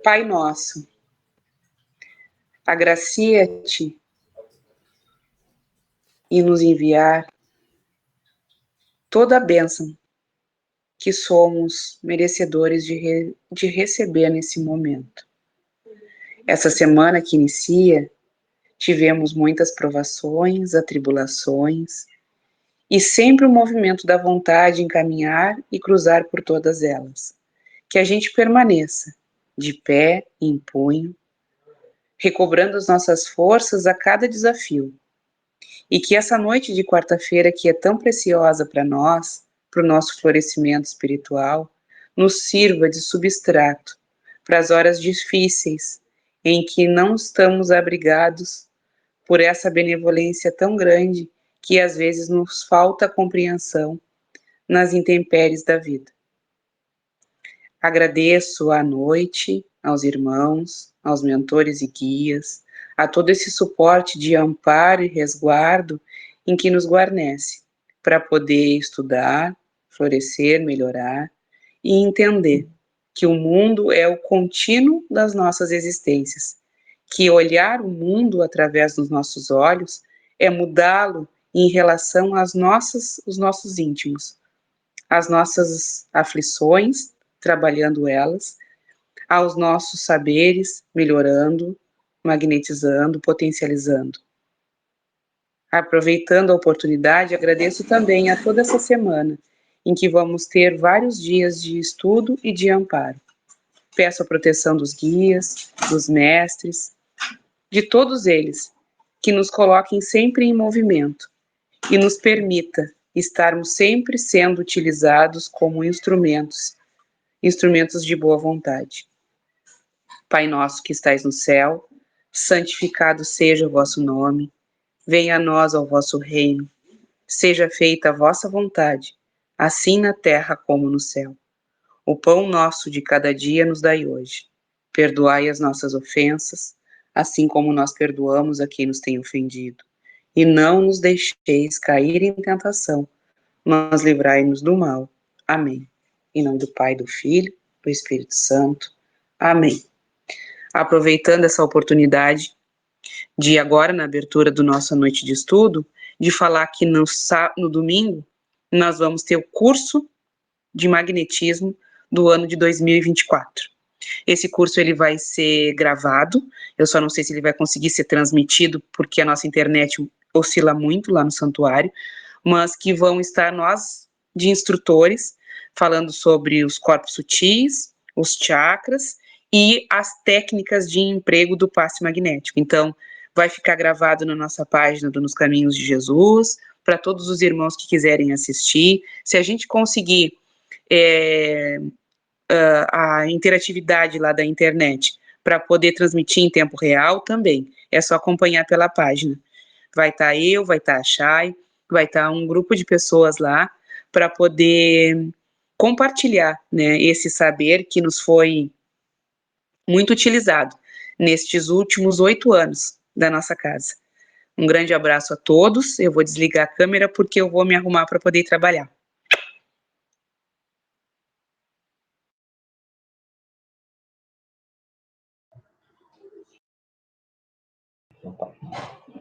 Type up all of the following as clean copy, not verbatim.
Pai nosso, agracia-te e nos enviar toda a bênção que somos merecedores de receber nesse momento. Essa semana que inicia, tivemos muitas provações, atribulações, e sempre o movimento da vontade em caminhar e cruzar por todas elas. Que a gente permaneça de pé, em punho, recobrando as nossas forças a cada desafio. E que essa noite de quarta-feira, que é tão preciosa para nós, para o nosso florescimento espiritual, nos sirva de substrato para as horas difíceis em que não estamos abrigados por essa benevolência tão grande que às vezes nos falta compreensão nas intempéries da vida. Agradeço à noite, aos irmãos, aos mentores e guias, a todo esse suporte de amparo e resguardo em que nos guarnece, para poder estudar, florescer, melhorar e entender que o mundo é o contínuo das nossas existências, que olhar o mundo através dos nossos olhos é mudá-lo em relação os nossos íntimos, às nossas aflições, trabalhando elas, aos nossos saberes, melhorando, magnetizando, potencializando. Aproveitando a oportunidade, agradeço também a toda essa semana, em que vamos ter vários dias de estudo e de amparo. Peço a proteção dos guias, dos mestres, de todos eles, que nos coloquem sempre em movimento e nos permita estarmos sempre sendo utilizados como instrumentos de boa vontade. Pai nosso que estais no céu, santificado seja o vosso nome, venha a nós o vosso reino, seja feita a vossa vontade, assim na terra como no céu. O pão nosso de cada dia nos dai hoje. Perdoai as nossas ofensas, assim como nós perdoamos a quem nos tem ofendido. E não nos deixeis cair em tentação, mas livrai-nos do mal. Amém. Em nome do Pai, do Filho, do Espírito Santo. Amém. Aproveitando essa oportunidade de agora, na abertura do nossa noite de estudo, de falar que no domingo nós vamos ter o curso de magnetismo do ano de 2024. Esse curso ele vai ser gravado, eu só não sei se ele vai conseguir ser transmitido porque a nossa internet oscila muito lá no santuário, mas que vão estar nós de instrutores falando sobre os corpos sutis, os chakras e as técnicas de emprego do passe magnético. Então, vai ficar gravado na nossa página do Nos Caminhos de Jesus, para todos os irmãos que quiserem assistir. Se a gente conseguir a interatividade lá da internet para poder transmitir em tempo real também, é só acompanhar pela página. Vai estar eu, vai estar a Chay, vai estar um grupo de pessoas lá para poder compartilhar, né, esse saber que nos foi muito utilizado nestes últimos 8 anos da nossa casa. Um grande abraço a todos, eu vou desligar a câmera porque eu vou me arrumar para poder trabalhar.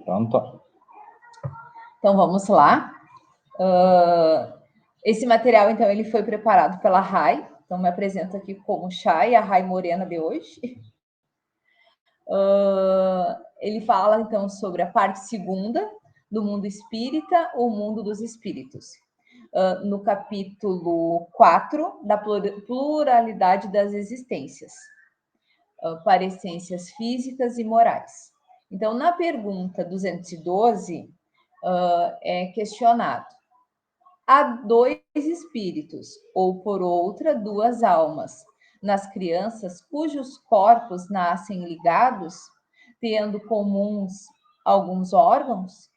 Pronto. Então, vamos lá. Esse material, então, ele foi preparado pela Rai. Então, me apresento aqui como Chay, a Rai Morena de hoje. Ele fala, então, sobre a parte segunda do mundo espírita, o mundo dos espíritos. No capítulo 4, da pluralidade das existências, para essências físicas e morais. Então, na pergunta 212, é questionado: há 2 espíritos, ou por outra, 2 almas, nas crianças cujos corpos nascem ligados, tendo comuns alguns órgãos?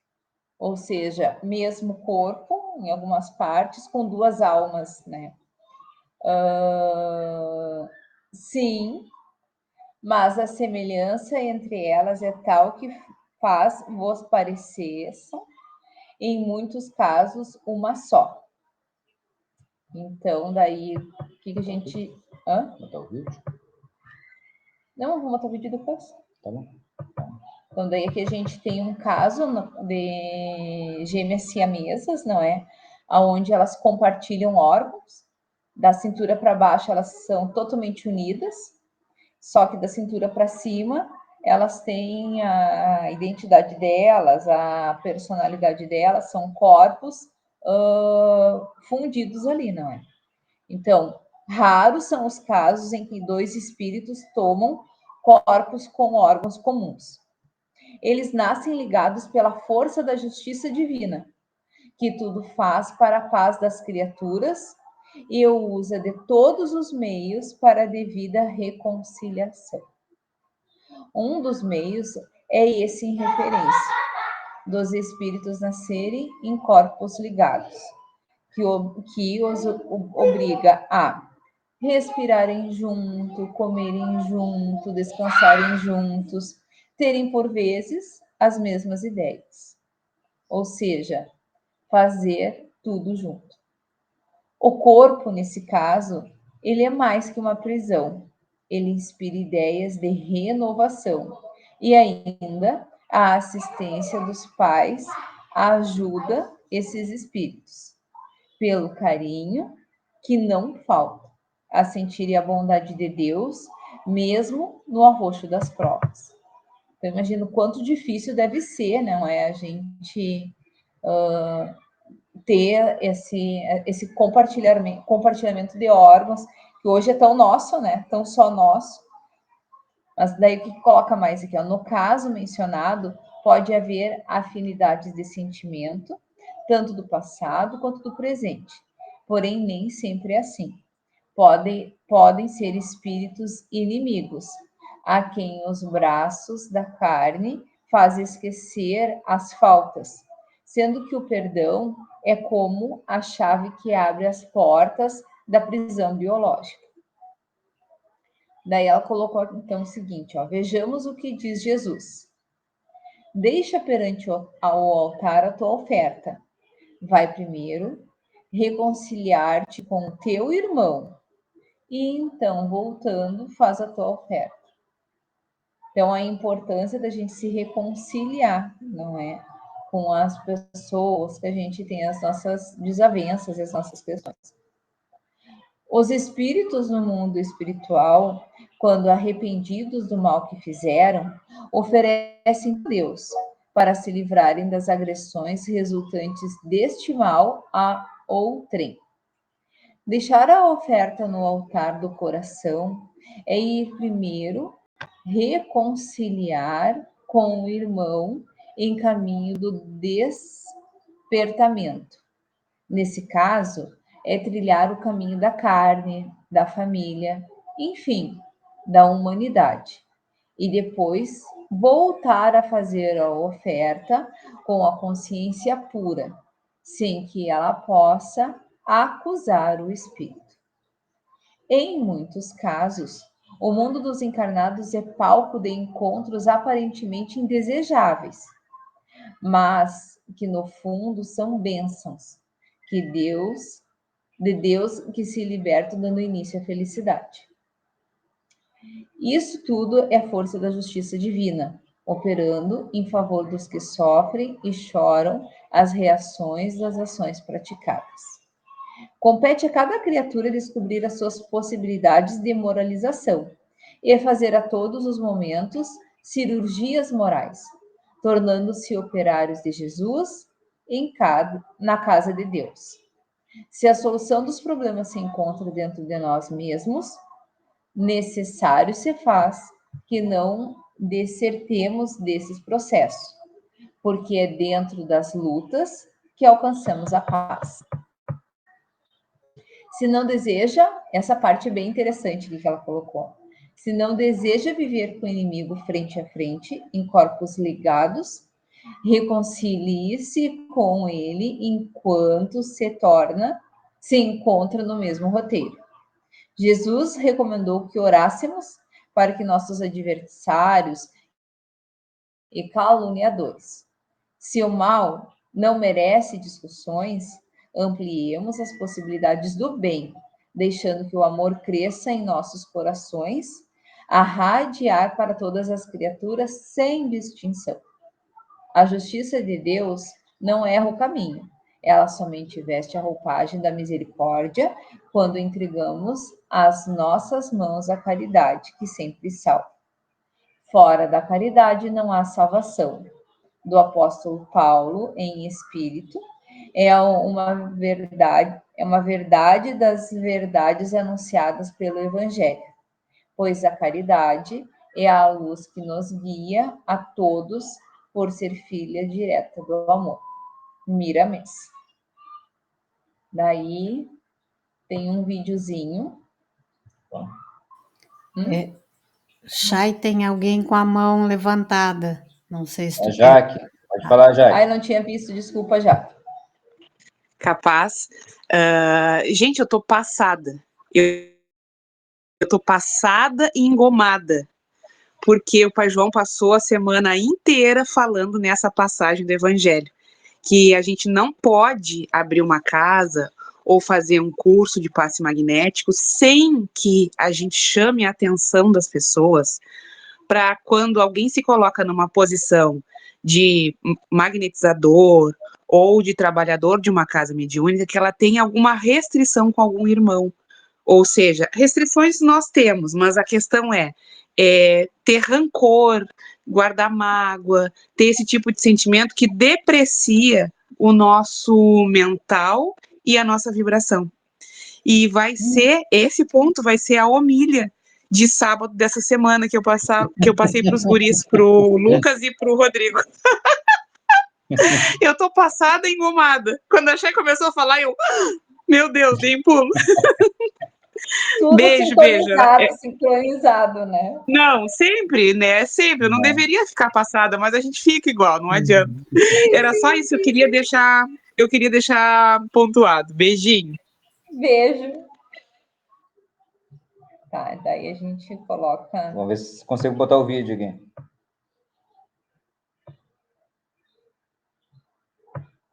Ou seja, mesmo corpo, em algumas partes, com 2 almas, né? Sim, mas a semelhança entre elas é tal que faz vos pareçam, em muitos casos, uma só. Então, daí, o que a gente... Botar o vídeo? Não, vou botar o vídeo depois. Tá bom? Então, daí aqui a gente tem um caso de gêmeas siamesas, não é? Onde elas compartilham órgãos. Da cintura para baixo, elas são totalmente unidas, só que da cintura para cima, elas têm a identidade delas, a personalidade delas, são corpos fundidos ali, não é? Então, raros são os casos em que dois espíritos tomam corpos com órgãos comuns. Eles nascem ligados pela força da justiça divina, que tudo faz para a paz das criaturas e usa de todos os meios para a devida reconciliação. Um dos meios é esse em referência, dos espíritos nascerem em corpos ligados, que os obriga a respirarem junto, comerem junto, descansarem juntos, terem por vezes as mesmas ideias. Ou seja, fazer tudo junto. O corpo, nesse caso, ele é mais que uma prisão. Ele inspira ideias de renovação e ainda a assistência dos pais ajuda esses espíritos pelo carinho que não falta a sentir a bondade de Deus, mesmo no arroxo das provas. Então, imagino quanto difícil deve ser, não é, a gente ter esse compartilhamento de órgãos, que hoje é tão nosso, né? Tão só nosso. Mas daí o que coloca mais aqui? Ó? No caso mencionado, pode haver afinidades de sentimento, tanto do passado quanto do presente. Porém, nem sempre é assim. Podem ser espíritos inimigos, a quem os braços da carne fazem esquecer as faltas, sendo que o perdão é como a chave que abre as portas da prisão biológica. Daí ela colocou então o seguinte, ó, vejamos o que diz Jesus. Deixa perante ao altar a tua oferta. Vai primeiro reconciliar-te com o teu irmão e então, voltando, faz a tua oferta. Então, a importância da gente se reconciliar, não é? Com as pessoas que a gente tem as nossas desavenças e as nossas questões. Os espíritos no mundo espiritual, quando arrependidos do mal que fizeram, oferecem a Deus para se livrarem das agressões resultantes deste mal a outrem. Deixar a oferta no altar do coração é ir primeiro reconciliar com o irmão em caminho do despertamento. Nesse caso, é trilhar o caminho da carne, da família, enfim, da humanidade. E depois voltar a fazer a oferta com a consciência pura, sem que ela possa acusar o espírito. Em muitos casos, o mundo dos encarnados é palco de encontros aparentemente indesejáveis, mas que no fundo são bênçãos de Deus que se libertam dando início à felicidade. Isso tudo é força da justiça divina, operando em favor dos que sofrem e choram as reações das ações praticadas. Compete a cada criatura descobrir as suas possibilidades de moralização e fazer a todos os momentos cirurgias morais, tornando-se operários de Jesus na casa de Deus. Se a solução dos problemas se encontra dentro de nós mesmos, necessário se faz que não desertemos desses processos, porque é dentro das lutas que alcançamos a paz. Se não deseja, essa parte é bem interessante que ela colocou. Se não deseja viver com o inimigo frente a frente, em corpos ligados, reconcilie-se com ele enquanto se encontra no mesmo roteiro. Jesus recomendou que orássemos para que nossos adversários e caluniadores. Se o mal não merece discussões, ampliemos as possibilidades do bem, deixando que o amor cresça em nossos corações, a radiar para todas as criaturas sem distinção. A justiça de Deus não erra o caminho. Ela somente veste a roupagem da misericórdia quando entregamos as nossas mãos à caridade, que sempre salva. Fora da caridade não há salvação. Do apóstolo Paulo em espírito, é uma verdade das verdades anunciadas pelo Evangelho, pois a caridade é a luz que nos guia a todos por ser filha direta do amor. Miramês. Daí tem um videozinho. Chay, tem alguém com a mão levantada. Não sei se tu quer. Jaque. Pode falar, Jaque. Ai, não tinha visto, desculpa já. Capaz. Gente, eu tô passada. Eu tô passada e engomada. Porque o Pai João passou a semana inteira falando nessa passagem do Evangelho. Que a gente não pode abrir uma casa ou fazer um curso de passe magnético sem que a gente chame a atenção das pessoas para quando alguém se coloca numa posição de magnetizador ou de trabalhador de uma casa mediúnica, que ela tenha alguma restrição com algum irmão. Ou seja, restrições nós temos, mas a questão é ter rancor, guardar mágoa, ter esse tipo de sentimento que deprecia o nosso mental e a nossa vibração. E vai ser, esse ponto vai ser a homília de sábado dessa semana que eu passei para os guris, pro Lucas e pro Rodrigo. Eu tô passada e engomada. Quando a Chay começou a falar, meu Deus, dei um pulo. Tudo Beijo. Sincronizado, né? Não, sempre, né? Sempre. Eu não deveria ficar passada, mas a gente fica igual, não adianta. Era só isso, eu queria deixar pontuado. Beijinho. Beijo. Tá, daí a gente coloca. Vamos ver se consigo botar o vídeo aqui.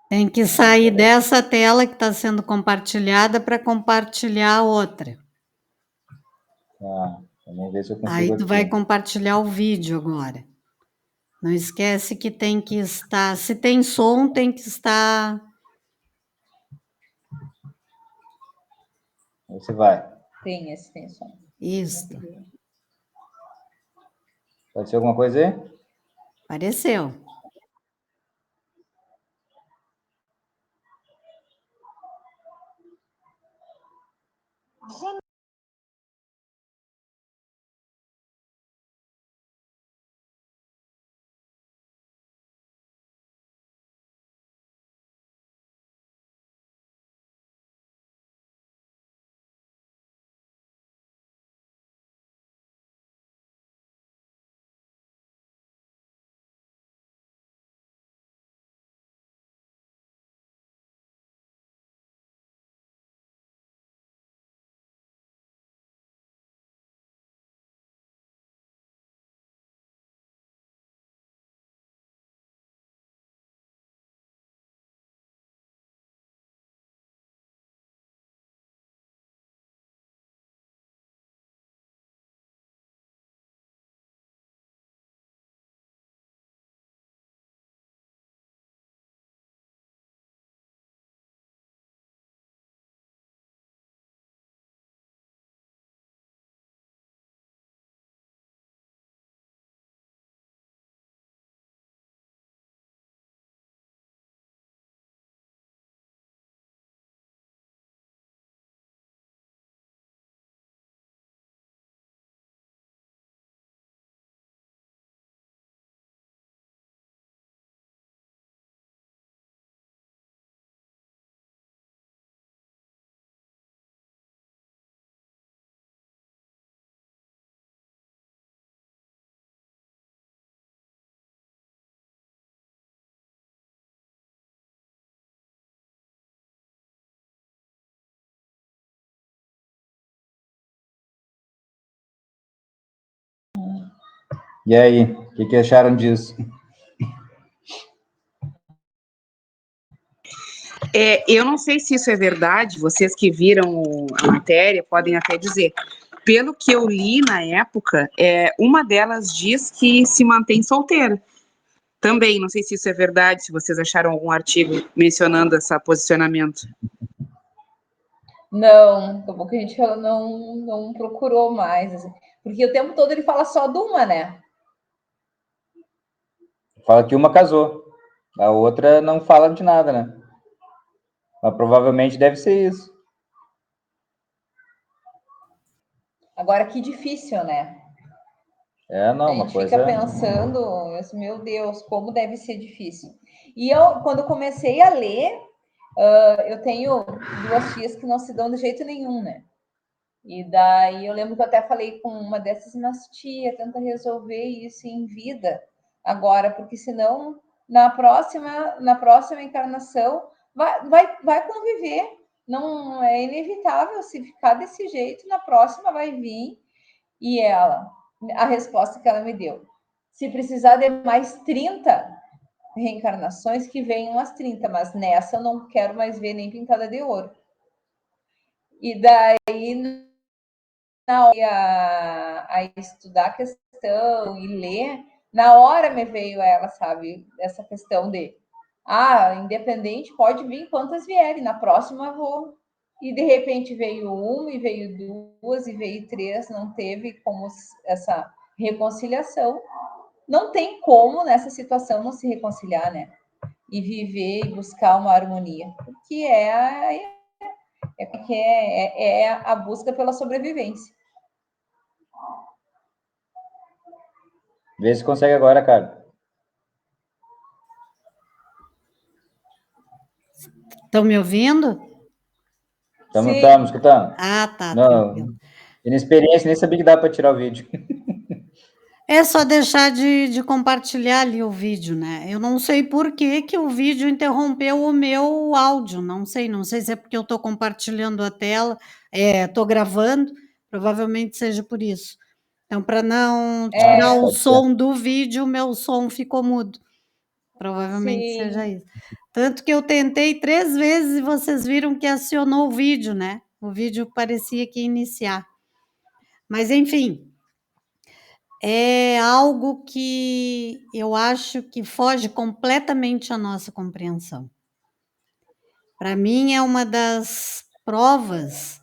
Tem que sair dessa tela que está sendo compartilhada para compartilhar a outra. Tá, vamos ver se eu consigo. Aí tu aqui. vai compartilhar o vídeo agora. Não esquece que tem que estar... Se tem som, tem que estar... Você vai. Tem esse som. Isso. Pode ser alguma coisa aí? Apareceu. E aí, o que acharam disso? Eu não sei se isso é verdade, vocês que viram a matéria podem até dizer. pelo que eu li na época, uma delas diz que se mantém solteira. Também, não sei se isso é verdade, se vocês acharam algum artigo mencionando esse posicionamento. Não, acabou que a gente não procurou mais, assim, porque o tempo todo ele fala só de uma, né? Fala que uma casou, a outra não fala de nada, né? Mas provavelmente deve ser isso. Agora, que difícil, né? Não, A uma gente coisa... fica pensando, meu Deus, como deve ser difícil. E eu, quando comecei a ler, eu tenho 2 tias que não se dão de jeito nenhum, né? E daí eu lembro que eu até falei com uma dessas, mas tia, tenta resolver isso em vida agora, porque senão na próxima encarnação vai conviver. Não é inevitável, se ficar desse jeito, na próxima vai vir. E a resposta que ela me deu: se precisar de mais 30 reencarnações, que venham as 30, mas nessa eu não quero mais ver nem pintada de ouro. E daí, na hora a estudar a questão e ler, na hora me veio ela, sabe, essa questão de independente, pode vir quantas vierem, na próxima eu vou. E de repente veio uma, e veio 2, e veio 3, não teve como essa reconciliação. Não tem como nessa situação não se reconciliar, né? E viver e buscar uma harmonia, porque é a busca pela sobrevivência. Vê se consegue agora, cara. Estão me ouvindo? Estamos escutando. Tá, Não, tranquilo. inexperiência, nem sabia que dá para tirar o vídeo. É só deixar de compartilhar ali o vídeo, né? Eu não sei por que o vídeo interrompeu o meu áudio, não sei se é porque eu estou compartilhando a tela, estou gravando, provavelmente seja por isso. Então, para não tirar o som do vídeo, meu som ficou mudo. Provavelmente seja isso. Tanto que eu tentei 3 vezes e vocês viram que acionou o vídeo, né? O vídeo parecia que ia iniciar. Mas, enfim, é algo que eu acho que foge completamente à nossa compreensão. Para mim, é uma das provas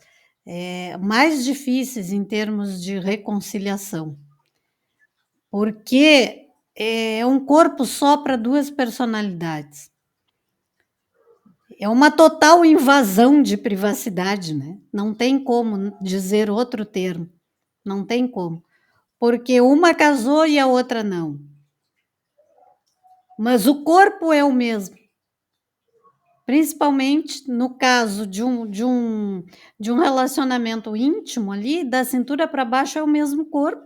mais difíceis em termos de reconciliação, porque é um corpo só para 2 personalidades. É uma total invasão de privacidade, né? Não tem como dizer outro termo, não tem como. Porque uma casou e a outra não. Mas o corpo é o mesmo. Principalmente no caso de um relacionamento íntimo ali, da cintura para baixo é o mesmo corpo.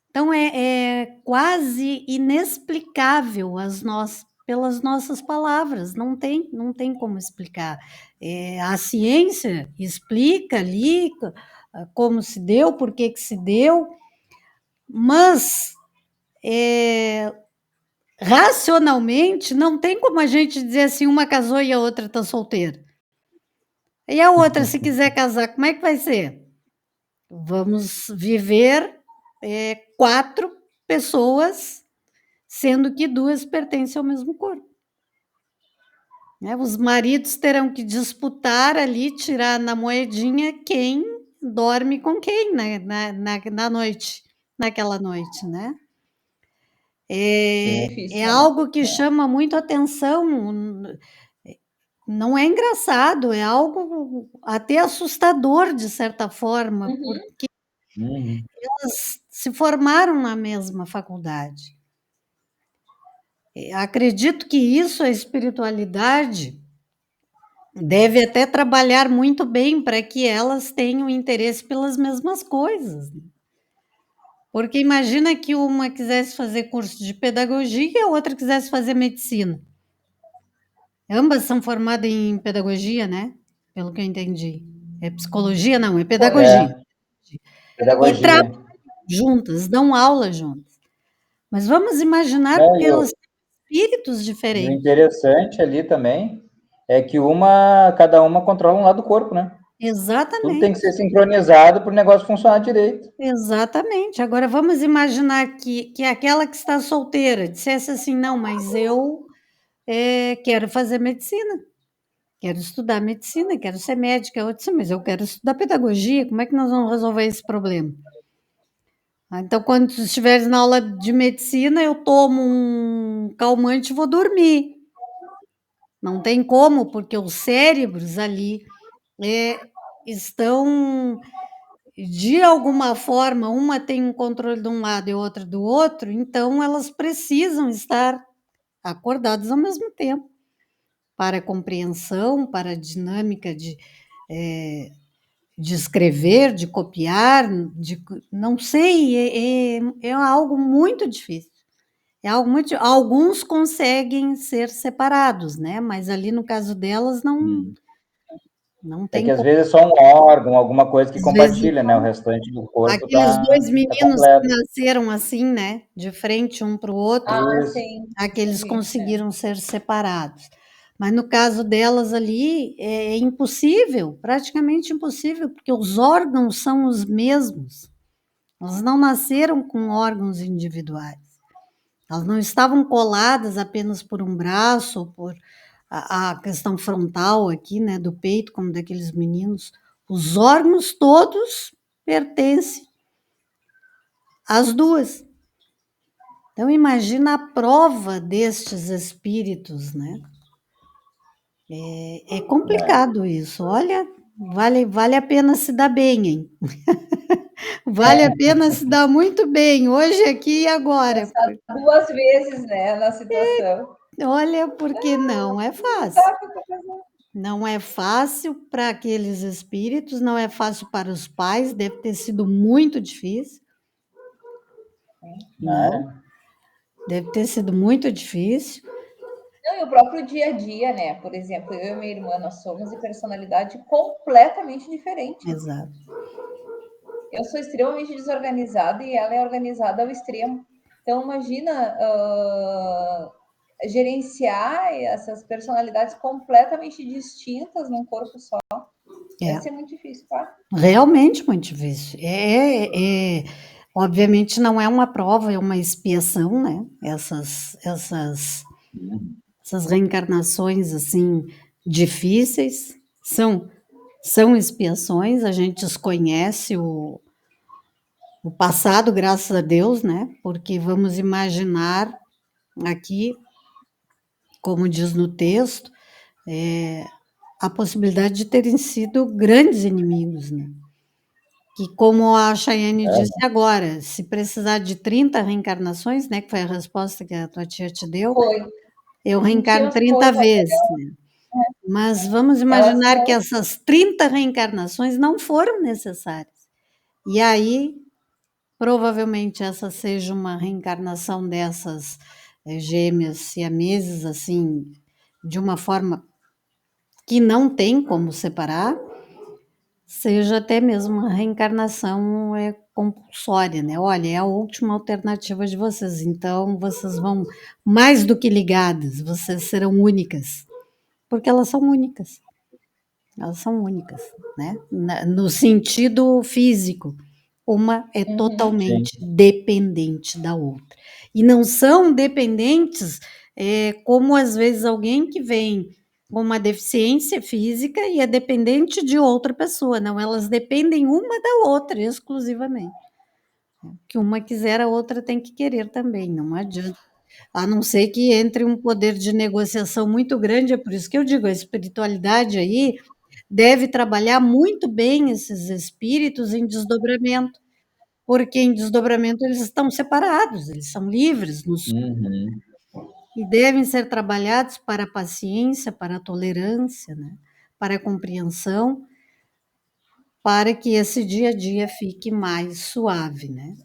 Então é quase inexplicável pelas nossas palavras, não tem como explicar. A ciência explica ali como se deu, por que se deu, mas racionalmente não tem como a gente dizer assim, uma casou e a outra está solteira. E a outra, se quiser casar, como é que vai ser? Vamos viver 4 pessoas, sendo que 2 pertencem ao mesmo corpo. Os maridos terão que disputar ali, tirar na moedinha quem dorme com quem, né, na noite, naquela noite, né? É algo que chama muito atenção, não é engraçado, é algo até assustador, de certa forma, porque elas se formaram na mesma faculdade. Acredito que isso, a espiritualidade, deve até trabalhar muito bem para que elas tenham interesse pelas mesmas coisas. Porque imagina que uma quisesse fazer curso de pedagogia e a outra quisesse fazer medicina. Ambas são formadas em pedagogia, né? Pelo que eu entendi. É psicologia? Não, é pedagogia. Pedagogia. E trabalham juntas, dão aula juntas. Mas vamos imaginar que elas têm espíritos diferentes. E o interessante ali também é que cada uma controla um lado do corpo, né? Tudo tem Exatamente, que ser sincronizado para o negócio funcionar direito. exatamente. Agora vamos imaginar que aquela que está solteira dissesse assim: não, mas eu quero fazer medicina, quero estudar medicina, quero ser médica. Eu disse, mas eu quero estudar pedagogia, como é que nós vamos resolver esse problema? Então, quando tu estiveres na aula de medicina, eu tomo um calmante e vou dormir. Não tem como, porque os cérebros ali estão, de alguma forma, uma tem um controle de um lado e outra do outro, então elas precisam estar acordadas ao mesmo tempo, para a compreensão, para a dinâmica de escrever, de copiar, não sei, é algo muito difícil. É algo muito. Alguns conseguem ser separados, né? Mas ali no caso delas não É tem que às como. vezes é só um órgão, alguma coisa que Às vezes compartilha, né? O restante do corpo aqueles tá, 2 tá meninos que completo. nasceram assim, né, de frente um para o outro, Ah, Isso. sim. aqueles Sim, conseguiram ser separados. Mas no caso delas ali é impossível, praticamente impossível, porque os órgãos são os mesmos. Elas não nasceram com órgãos individuais. Elas não estavam coladas apenas por um braço, ou por a questão frontal aqui, né, do peito, como daqueles meninos. Os órgãos todos pertencem às duas. Então, imagina a prova destes espíritos, né? É complicado isso. Olha, vale a pena se dar bem, hein? Vale a pena se dar muito bem, hoje, aqui e agora. Pensar 2 vezes, né, na situação. Olha, porque não é fácil. Sabe o que eu tô fazendo? Não é fácil para aqueles espíritos, não é fácil para os pais, deve ter sido muito difícil, né? Né? Deve ter sido muito difícil. Não, e o próprio dia a dia, né? Por exemplo, eu e minha irmã, nós somos de personalidade completamente diferente. Exato. Eu sou extremamente desorganizada e ela é organizada ao extremo. Então, imagina gerenciar essas personalidades completamente distintas num corpo só. Deve É, ser muito difícil, tá? realmente muito difícil. Obviamente não é uma prova, é uma expiação, né? Essas reencarnações assim difíceis são expiações. A gente desconhece o passado, graças a Deus, né? Porque vamos imaginar aqui, como diz no texto, a possibilidade de terem sido grandes inimigos, né? Que, como a Chayane disse agora, se precisar de 30 reencarnações, né? Que foi a resposta que a tua tia te deu, Foi. eu reencarno 21 30 coisas. vezes. Né? Mas vamos Elas imaginar que não. essas 30 reencarnações não foram necessárias. E aí, provavelmente, essa seja uma reencarnação dessas gêmeas siameses, assim, de uma forma que não tem como separar, seja até mesmo uma reencarnação compulsória, né? Olha, é a última alternativa de vocês, então vocês vão mais do que ligadas, vocês serão únicas, porque elas são únicas. Elas são únicas, né? No sentido físico. Uma é totalmente Sim. dependente da outra. E não são dependentes como, às vezes, alguém que vem com uma deficiência física e é dependente de outra pessoa. Não, elas dependem uma da outra exclusivamente. Que uma quiser, a outra tem que querer também, não adianta. A não ser que entre um poder de negociação muito grande, é por isso que eu digo, a espiritualidade aí deve trabalhar muito bem esses espíritos em desdobramento, porque em desdobramento eles estão separados, eles são livres Uhum. e devem ser trabalhados para a paciência, para a tolerância, né? Para a compreensão, para que esse dia a dia fique mais suave, né?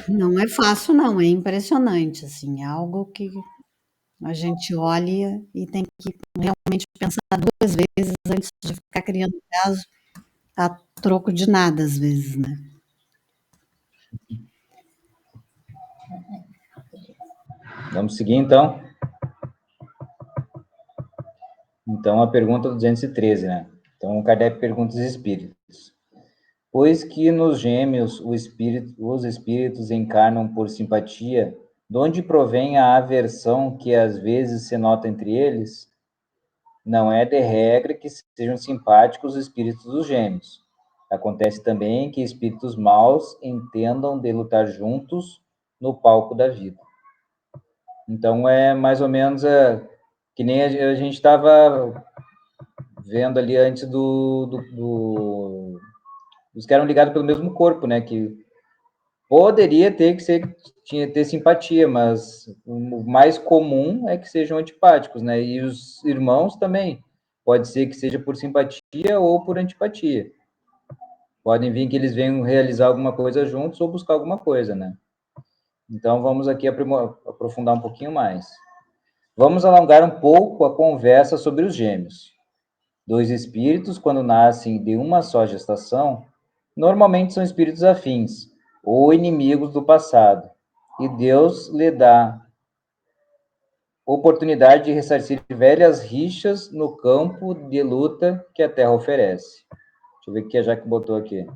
Não é fácil não, é impressionante, assim, é algo que a gente olha e tem que realmente pensar 2 vezes antes de ficar criando caso a troco de nada, às vezes, né? Vamos seguir, então? Então, a pergunta 213, né? Então, Kardec pergunta os espíritos. Pois que nos gêmeos os espíritos encarnam por simpatia, de onde provém a aversão que às vezes se nota entre eles? Não é de regra que sejam simpáticos os espíritos dos gêmeos. Acontece também que espíritos maus entendam de lutar juntos no palco da vida. Então, é mais ou menos que nem a gente estava vendo ali antes dos que eram ligados pelo mesmo corpo, né? Que poderia ter simpatia, mas o mais comum é que sejam antipáticos, né? E os irmãos também. Pode ser que seja por simpatia ou por antipatia. Podem vir que eles venham realizar alguma coisa juntos ou buscar alguma coisa, né? Então, vamos aqui aprofundar um pouquinho mais. Vamos alongar um pouco a conversa sobre os gêmeos. Dois espíritos, quando nascem de uma só gestação, normalmente são espíritos afins, ou inimigos do passado, e Deus lhe dá oportunidade de ressarcir velhas rixas no campo de luta que a Terra oferece. Deixa eu ver o que a Jaque botou aqui.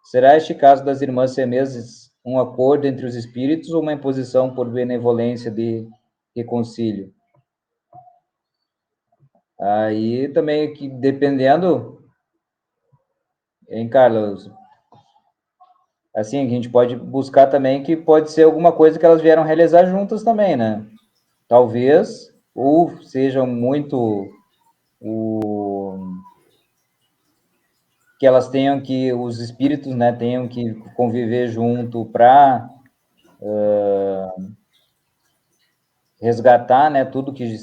Será este caso das irmãs siamesas um acordo entre os espíritos ou uma imposição por benevolência de reconcílio? Aí também, que dependendo, hein, Carlos? Assim, a gente pode buscar também que pode ser alguma coisa que elas vieram realizar juntas também, né? Talvez, ou sejam muito que elas tenham que, os espíritos, né, tenham que conviver junto para resgatar, né, tudo que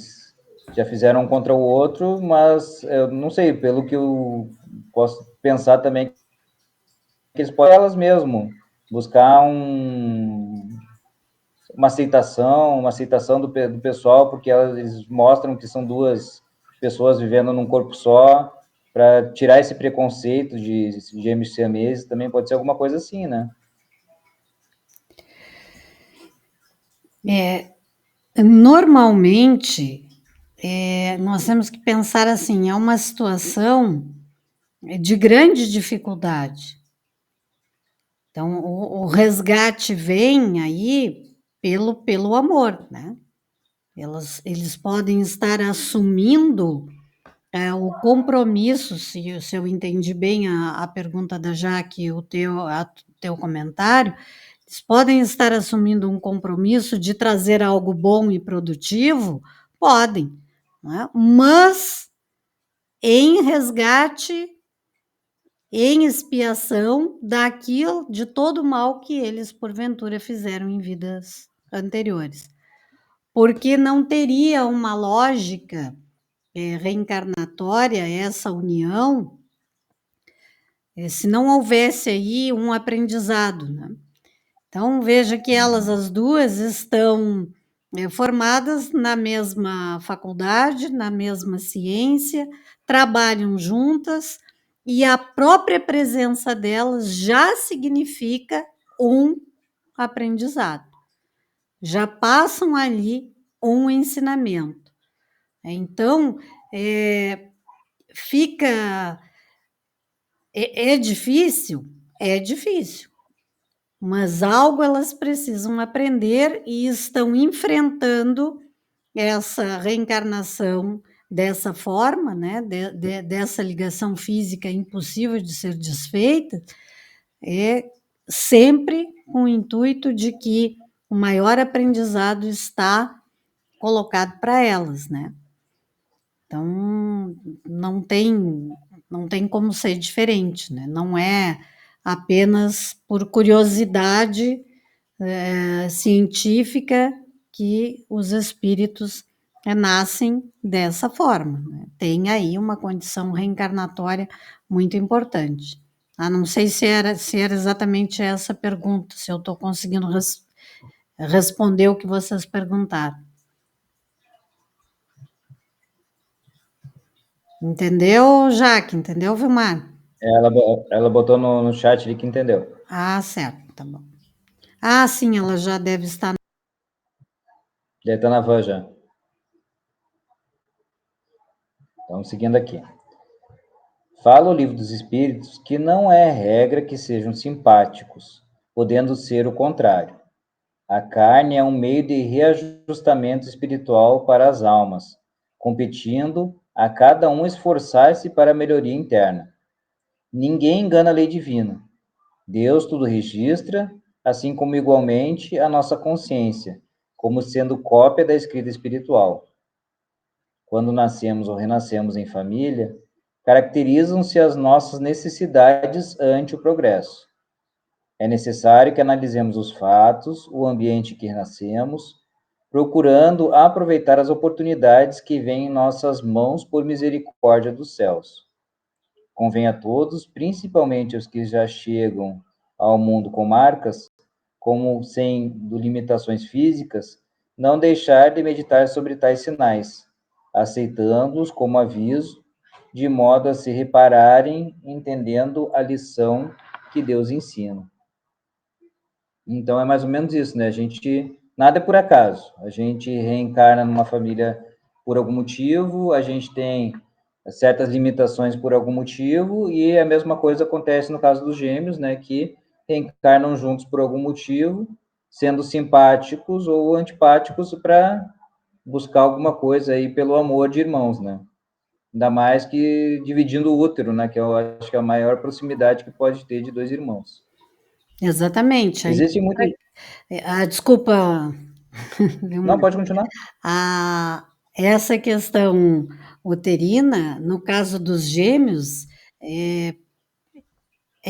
já fizeram contra o outro, mas eu não sei, pelo que eu posso pensar também, que eles podem elas mesmo buscar uma aceitação do pessoal, porque eles mostram que são duas pessoas vivendo num corpo só, para tirar esse preconceito de gêmeos siameses, também pode ser alguma coisa assim, né? Normalmente, nós temos que pensar assim, é uma situação de grande dificuldade. Então, o resgate vem aí pelo amor, né? Eles podem estar assumindo o compromisso, se eu entendi bem a pergunta da Jaque, o teu comentário, eles podem estar assumindo um compromisso de trazer algo bom e produtivo, podem, né? Mas em resgate, em expiação daquilo, de todo o mal que eles porventura fizeram em vidas anteriores. Porque não teria uma lógica reencarnatória essa união se não houvesse aí um aprendizado, né? Então, veja que elas, as duas, estão formadas na mesma faculdade, na mesma ciência, trabalham juntas, e a própria presença delas já significa um aprendizado. Já passam ali um ensinamento. Então, fica... É difícil? É difícil. Mas algo elas precisam aprender e estão enfrentando essa reencarnação dessa forma, né? Dessa ligação física impossível de ser desfeita, sempre com o intuito de que o maior aprendizado está colocado para elas, né? Então, não tem como ser diferente, né? Não é apenas por curiosidade científica que os espíritos nascem dessa forma, né? Tem aí uma condição reencarnatória muito importante. Não sei se era exatamente essa pergunta, se eu estou conseguindo responder o que vocês perguntaram. Entendeu, Jaque? Entendeu, Vilmar? Ela botou no chat ali que entendeu. Certo, tá bom. Sim, ela já deve estar. Deve estar na van já. Então, seguindo aqui. Fala o Livro dos Espíritos que não é regra que sejam simpáticos, podendo ser o contrário. A carne é um meio de reajustamento espiritual para as almas, competindo a cada um esforçar-se para a melhoria interna. Ninguém engana a lei divina. Deus tudo registra, assim como igualmente a nossa consciência, como sendo cópia da escrita espiritual. Quando nascemos ou renascemos em família, caracterizam-se as nossas necessidades ante o progresso. É necessário que analisemos os fatos, o ambiente em que nascemos, procurando aproveitar as oportunidades que vêm em nossas mãos por misericórdia dos céus. Convém a todos, principalmente os que já chegam ao mundo com marcas, como sendo limitações físicas, não deixar de meditar sobre tais sinais, aceitando-os como aviso, de modo a se repararem, entendendo a lição que Deus ensina. Então é mais ou menos isso, né? Nada é por acaso. A gente reencarna numa família por algum motivo, a gente tem certas limitações por algum motivo, e a mesma coisa acontece no caso dos gêmeos, né? Que reencarnam juntos por algum motivo, sendo simpáticos ou antipáticos para buscar alguma coisa aí pelo amor de irmãos, né? Ainda mais que dividindo o útero, né? Que eu acho que é a maior proximidade que pode ter de dois irmãos. Exatamente. Existe muito. Desculpa. Não, pode continuar. Essa questão uterina, no caso dos gêmeos, é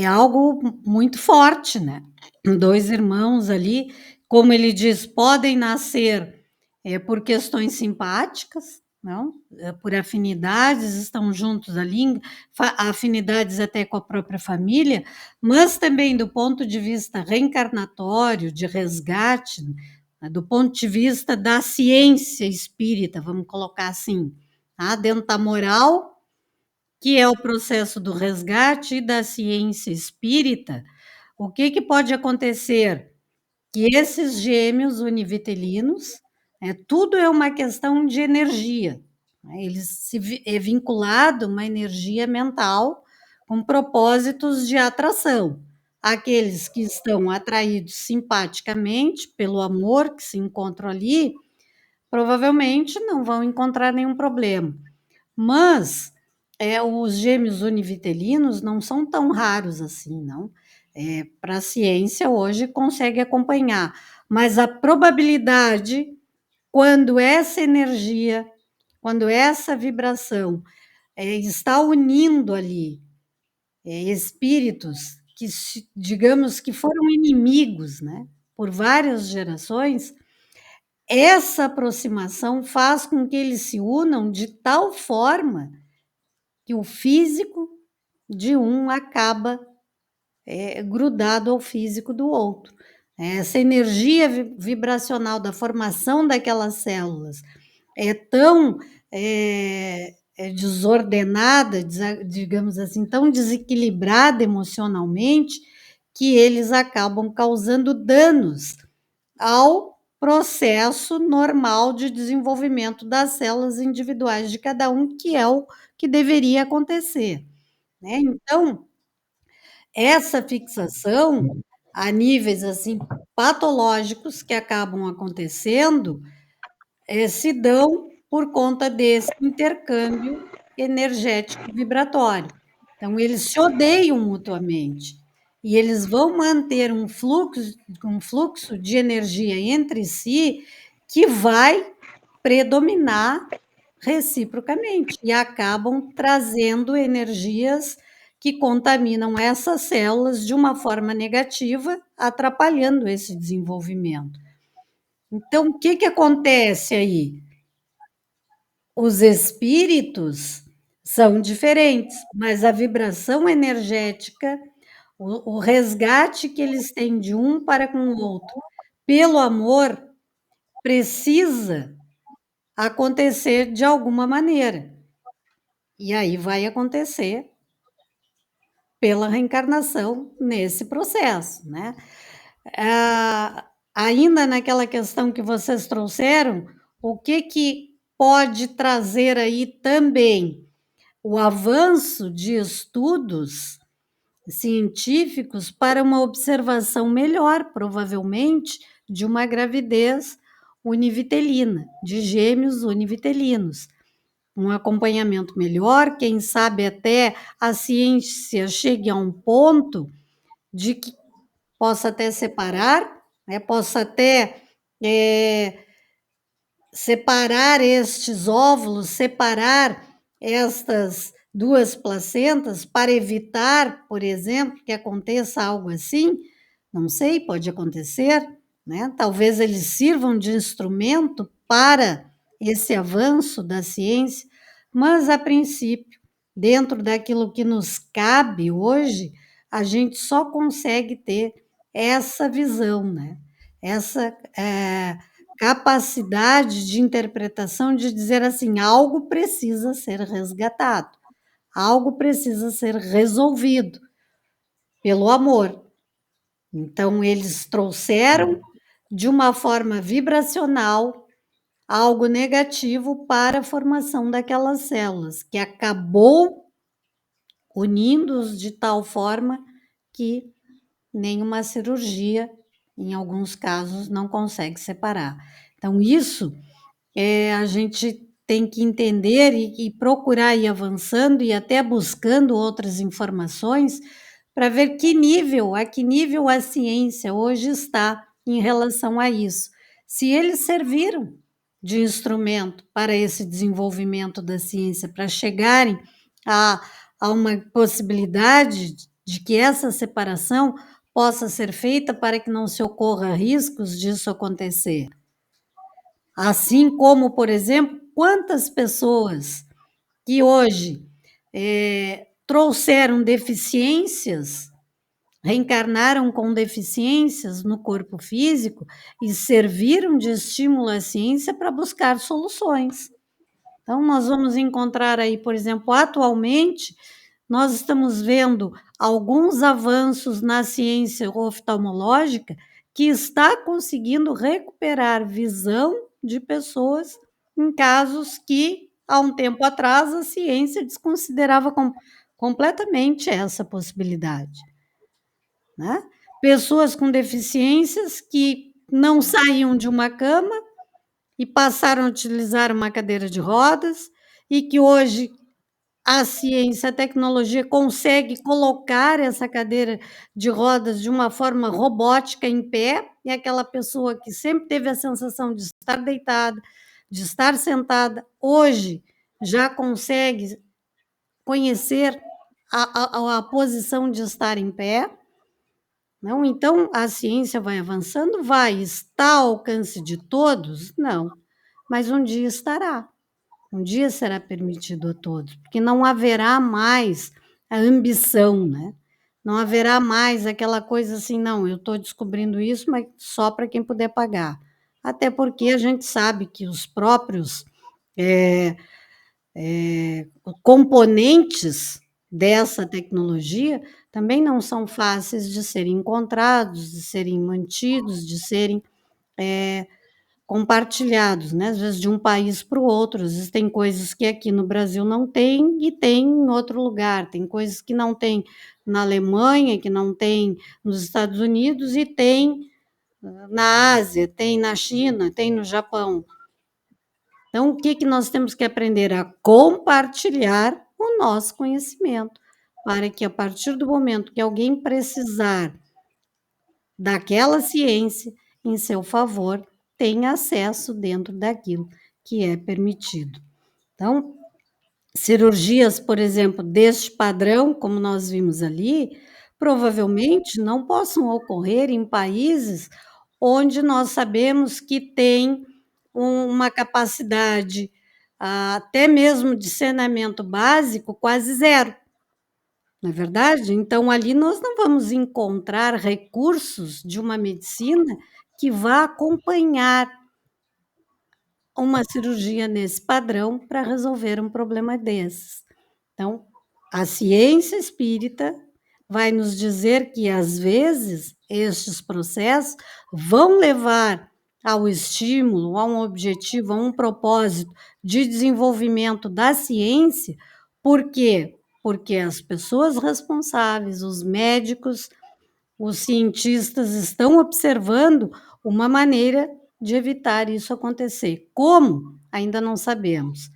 algo muito forte, né? Dois irmãos ali, como ele diz, podem nascer por questões simpáticas, não? Por afinidades, estão juntos ali, afinidades até com a própria família, mas também do ponto de vista reencarnatório, de resgate, né? Do ponto de vista da ciência espírita, vamos colocar assim, tá? Dentro da moral, que é o processo do resgate e da ciência espírita, o que pode acontecer? Que esses gêmeos univitelinos, tudo é uma questão de energia, né? É vinculado a uma energia mental com propósitos de atração. Aqueles que estão atraídos simpaticamente pelo amor que se encontram ali, provavelmente não vão encontrar nenhum problema. Mas os gêmeos univitelinos não são tão raros assim, não. Para a ciência hoje consegue acompanhar, mas a probabilidade, quando essa energia, quando essa vibração está unindo ali espíritos que, digamos, que foram inimigos, né, por várias gerações, essa aproximação faz com que eles se unam de tal forma que o físico de um acaba grudado ao físico do outro. Essa energia vibracional da formação daquelas células é tão desordenada, digamos assim, tão desequilibrada emocionalmente, que eles acabam causando danos ao processo normal de desenvolvimento das células individuais de cada um, que é o que deveria acontecer, né? Então, essa fixação a níveis assim patológicos que acabam acontecendo se dão por conta desse intercâmbio energético vibratório. Então, eles se odeiam mutuamente e eles vão manter um fluxo de energia entre si que vai predominar reciprocamente e acabam trazendo energias que contaminam essas células de uma forma negativa, atrapalhando esse desenvolvimento. Então, o que acontece aí? Os espíritos são diferentes, mas a vibração energética, o resgate que eles têm de um para com o outro, pelo amor, precisa acontecer de alguma maneira. E aí vai acontecer pela reencarnação nesse processo, né? Ainda naquela questão que vocês trouxeram, o que pode trazer aí também o avanço de estudos científicos para uma observação melhor, provavelmente, de uma gravidez univitelina, de gêmeos univitelinos. Um acompanhamento melhor, quem sabe até a ciência chegue a um ponto de que possa até separar, né, possa até separar estes óvulos, separar estas duas placentas para evitar, por exemplo, que aconteça algo assim. Não sei, pode acontecer, né? Talvez eles sirvam de instrumento para esse avanço da ciência, mas a princípio, dentro daquilo que nos cabe hoje, a gente só consegue ter essa visão, né? Essa capacidade de interpretação de dizer assim, algo precisa ser resgatado, algo precisa ser resolvido pelo amor. Então, eles trouxeram de uma forma vibracional algo negativo para a formação daquelas células, que acabou unindo-os de tal forma que nenhuma cirurgia, em alguns casos, não consegue separar. Então, isso a gente tem que entender e procurar ir avançando e até buscando outras informações para ver a que nível a ciência hoje está em relação a isso. Se eles serviram de instrumento para esse desenvolvimento da ciência, para chegarem a uma possibilidade de que essa separação possa ser feita para que não se ocorra riscos disso acontecer. Assim como, por exemplo, quantas pessoas que hoje trouxeram deficiências, reencarnaram com deficiências no corpo físico e serviram de estímulo à ciência para buscar soluções. Então, nós vamos encontrar aí, por exemplo, atualmente, nós estamos vendo alguns avanços na ciência oftalmológica que está conseguindo recuperar visão de pessoas em casos que, há um tempo atrás, a ciência desconsiderava completamente essa possibilidade, né? Pessoas com deficiências que não saíam de uma cama e passaram a utilizar uma cadeira de rodas e que hoje a ciência, a tecnologia consegue colocar essa cadeira de rodas de uma forma robótica em pé, e aquela pessoa que sempre teve a sensação de estar deitada, de estar sentada, hoje já consegue conhecer a posição de estar em pé. Não? Então, a ciência vai avançando, está ao alcance de todos? Não, mas um dia estará. Um dia será permitido a todos, porque não haverá mais a ambição, né? Não haverá mais aquela coisa assim, não, eu estou descobrindo isso, mas só para quem puder pagar. Até porque a gente sabe que os próprios componentes dessa tecnologia também não são fáceis de serem encontrados, de serem mantidos, de serem compartilhados, né? Às vezes de um país para o outro. Às vezes tem coisas que aqui no Brasil não tem e tem em outro lugar. Tem coisas que não tem na Alemanha, que não tem nos Estados Unidos e tem na Ásia, tem na China, tem no Japão. Então, o que nós temos que aprender? A compartilhar o nosso conhecimento, para que a partir do momento que alguém precisar daquela ciência em seu favor, tenha acesso dentro daquilo que é permitido. Então, cirurgias, por exemplo, deste padrão, como nós vimos ali, provavelmente não possam ocorrer em países onde nós sabemos que tem uma capacidade até mesmo de saneamento básico quase zero. Não é verdade? Então, ali nós não vamos encontrar recursos de uma medicina que vá acompanhar uma cirurgia nesse padrão para resolver um problema desses. Então, a ciência espírita vai nos dizer que, às vezes, estes processos vão levar ao estímulo, a um objetivo, a um propósito de desenvolvimento da ciência, Por quê? Porque as pessoas responsáveis, os médicos, os cientistas estão observando uma maneira de evitar isso acontecer. Como? Ainda não sabemos.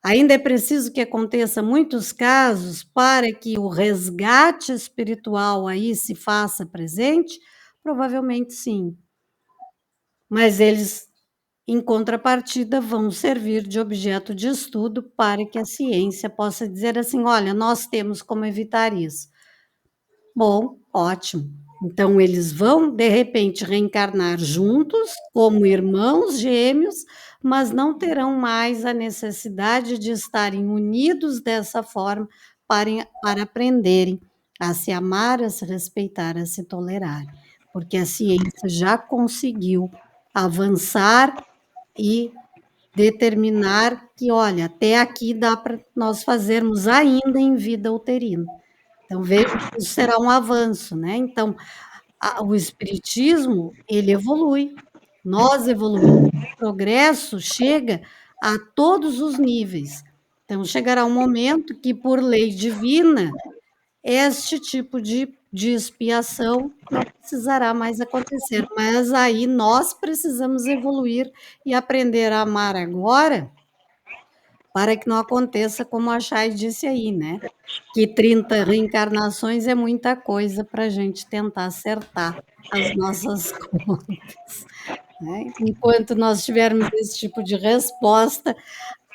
Ainda é preciso que aconteça muitos casos para que o resgate espiritual aí se faça presente? Provavelmente sim. Mas eles, em contrapartida, vão servir de objeto de estudo para que a ciência possa dizer assim: olha, nós temos como evitar isso. Bom, ótimo. Então, eles vão, de repente, reencarnar juntos, como irmãos gêmeos, mas não terão mais a necessidade de estarem unidos dessa forma para aprenderem a se amar, a se respeitar, a se tolerar. Porque a ciência já conseguiu avançar e determinar que, olha, até aqui dá para nós fazermos ainda em vida uterina. Então, veja que isso será um avanço, né? Então, o espiritismo, ele evolui, nós evoluímos, o progresso chega a todos os níveis. Então, chegará um momento que, por lei divina, este tipo de expiação não precisará mais acontecer, mas aí nós precisamos evoluir e aprender a amar agora, para que não aconteça como a Chay disse aí, né? Que 30 reencarnações é muita coisa para a gente tentar acertar as nossas contas, né? Enquanto nós tivermos esse tipo de resposta,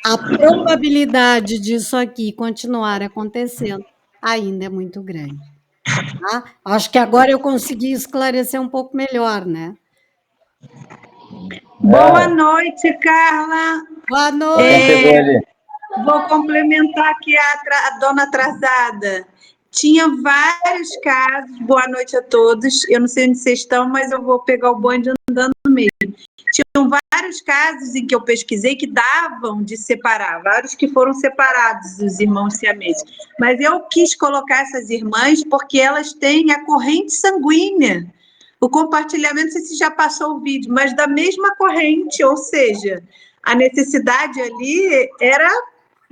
a probabilidade disso aqui continuar acontecendo ainda é muito grande. Tá? Acho que agora eu consegui esclarecer um pouco melhor, né? Boa noite, Carla. Boa Quem noite. pegou ali? Vou complementar aqui a dona atrasada. Tinha vários casos, boa noite a todos. Eu não sei onde vocês estão, mas eu vou pegar o bonde andando mesmo. Tinham vários casos em que eu pesquisei que davam de separar, vários que foram separados, os irmãos siameses. Mas eu quis colocar essas irmãs porque elas têm a corrente sanguínea. O compartilhamento, não sei se já passou o vídeo, mas da mesma corrente, ou seja, a necessidade ali era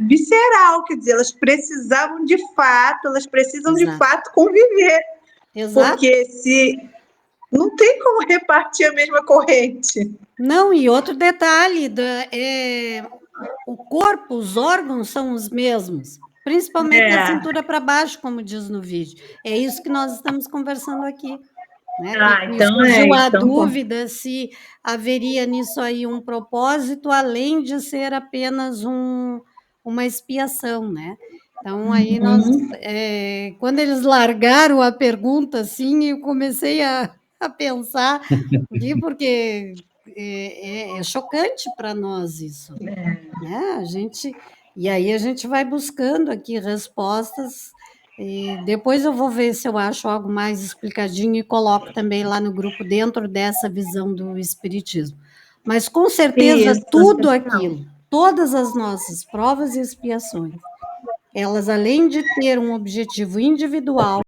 visceral, quer dizer, elas precisavam de fato, elas precisam de fato conviver. Exato. Porque se não tem como repartir a mesma corrente. Não, e outro detalhe, o corpo, os órgãos são os mesmos, principalmente a cintura para baixo, como diz no vídeo. É isso que nós estamos conversando aqui. Né? Surgiu a dúvida se haveria nisso aí um propósito, além de ser apenas uma expiação, né? Então, aí nós, quando eles largaram a pergunta, assim, eu comecei a pensar, porque é chocante para nós isso, né? E aí a gente vai buscando aqui respostas. E depois eu vou ver se eu acho algo mais explicadinho e coloco também lá no grupo dentro dessa visão do espiritismo. Mas com certeza tudo aquilo, todas as nossas provas e expiações, elas além de ter um objetivo individual,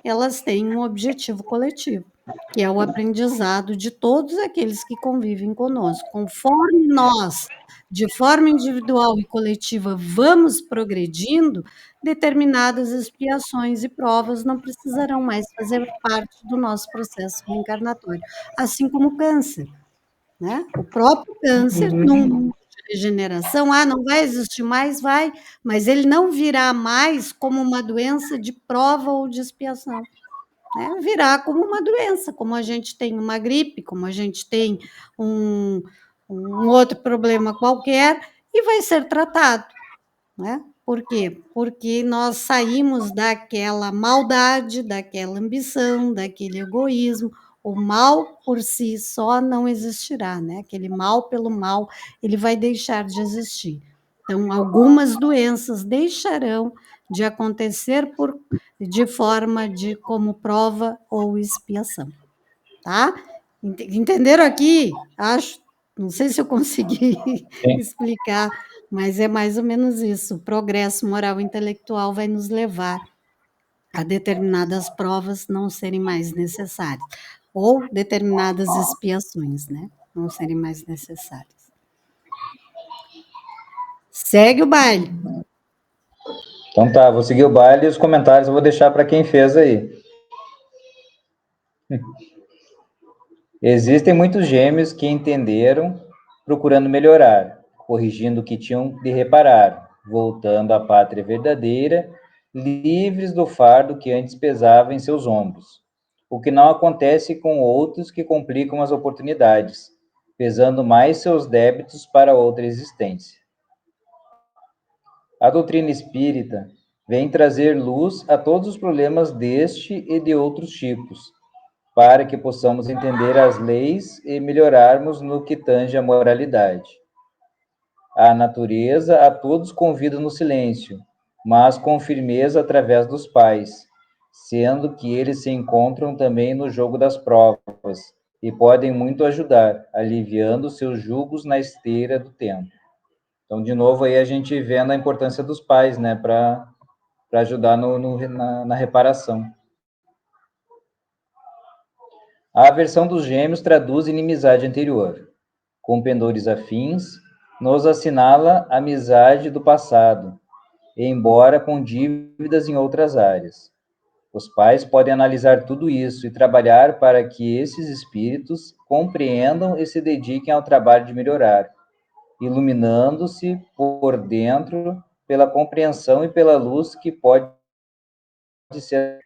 elas têm um objetivo coletivo, que é o aprendizado de todos aqueles que convivem conosco. Conforme nós, de forma individual e coletiva, vamos progredindo, determinadas expiações e provas não precisarão mais fazer parte do nosso processo reencarnatório, assim como o câncer. Né? O próprio câncer, num mundo de regeneração, não vai existir mais, vai, mas ele não virá mais como uma doença de prova ou de expiação. Né? Virá como uma doença, como a gente tem uma gripe, como a gente tem um outro problema qualquer, e vai ser tratado. Né? Por quê? Porque nós saímos daquela maldade, daquela ambição, daquele egoísmo. O mal por si só não existirá, né? Aquele mal pelo mal, ele vai deixar de existir. Então, algumas doenças deixarão de acontecer de forma como prova ou expiação, tá? Entenderam aqui? Acho, não sei se eu consegui explicar, mas é mais ou menos isso. O progresso moral e intelectual vai nos levar a determinadas provas não serem mais necessárias, ou determinadas expiações, né? Não serem mais necessárias. Segue o baile. Então tá, vou seguir o baile e os comentários eu vou deixar para quem fez aí. Existem muitos gêmeos que entenderam, procurando melhorar, corrigindo o que tinham de reparar, voltando à pátria verdadeira, livres do fardo que antes pesava em seus ombros. O que não acontece com outros que complicam as oportunidades, pesando mais seus débitos para outra existência. A doutrina espírita vem trazer luz a todos os problemas deste e de outros tipos, para que possamos entender as leis e melhorarmos no que tange a moralidade. A natureza a todos convida no silêncio, mas com firmeza através dos pais, sendo que eles se encontram também no jogo das provas e podem muito ajudar, aliviando seus jugos na esteira do tempo. Então, de novo, aí a gente vendo a importância dos pais, né, para ajudar na reparação. A aversão dos gêmeos traduz inimizade anterior. Com pendores afins, nos assinala a amizade do passado, embora com dívidas em outras áreas. Os pais podem analisar tudo isso e trabalhar para que esses espíritos compreendam e se dediquem ao trabalho de melhorar, iluminando-se por dentro pela compreensão e pela luz que pode ser.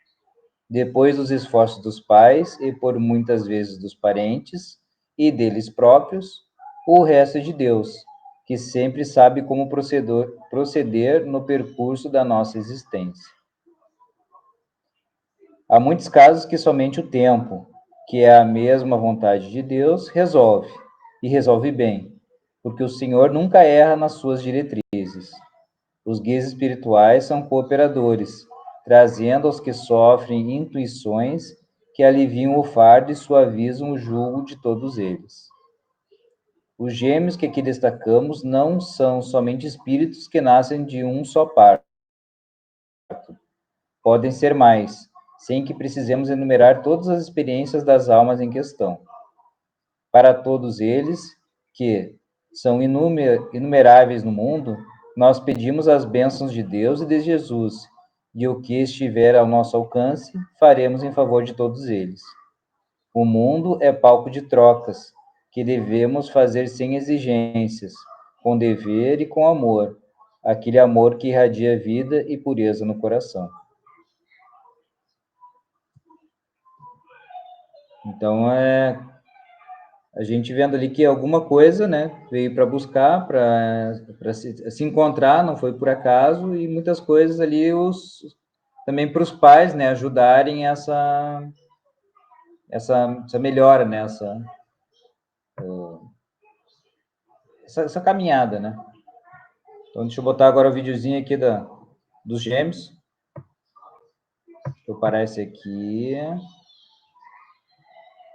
Depois dos esforços dos pais e por muitas vezes dos parentes e deles próprios, o resto é de Deus, que sempre sabe como proceder no percurso da nossa existência. Há muitos casos que somente o tempo, que é a mesma vontade de Deus, resolve, e resolve bem, porque o Senhor nunca erra nas suas diretrizes. Os guias espirituais são cooperadores, trazendo aos que sofrem intuições que aliviam o fardo e suavizam o jugo de todos eles. Os gêmeos que aqui destacamos não são somente espíritos que nascem de um só parto. Podem ser mais, sem que precisemos enumerar todas as experiências das almas em questão. Para todos eles, que são inumeráveis no mundo, nós pedimos as bênçãos de Deus e de Jesus, e o que estiver ao nosso alcance, faremos em favor de todos eles. O mundo é palco de trocas, que devemos fazer sem exigências, com dever e com amor, aquele amor que irradia vida e pureza no coração. Então, a gente vendo ali que alguma coisa, né, veio para buscar, para se encontrar, não foi por acaso, e muitas coisas ali também para os pais, né, ajudarem essa melhora, né, essa caminhada, né. Então, deixa eu botar agora o videozinho aqui dos gêmeos. Deixa eu parar esse aqui.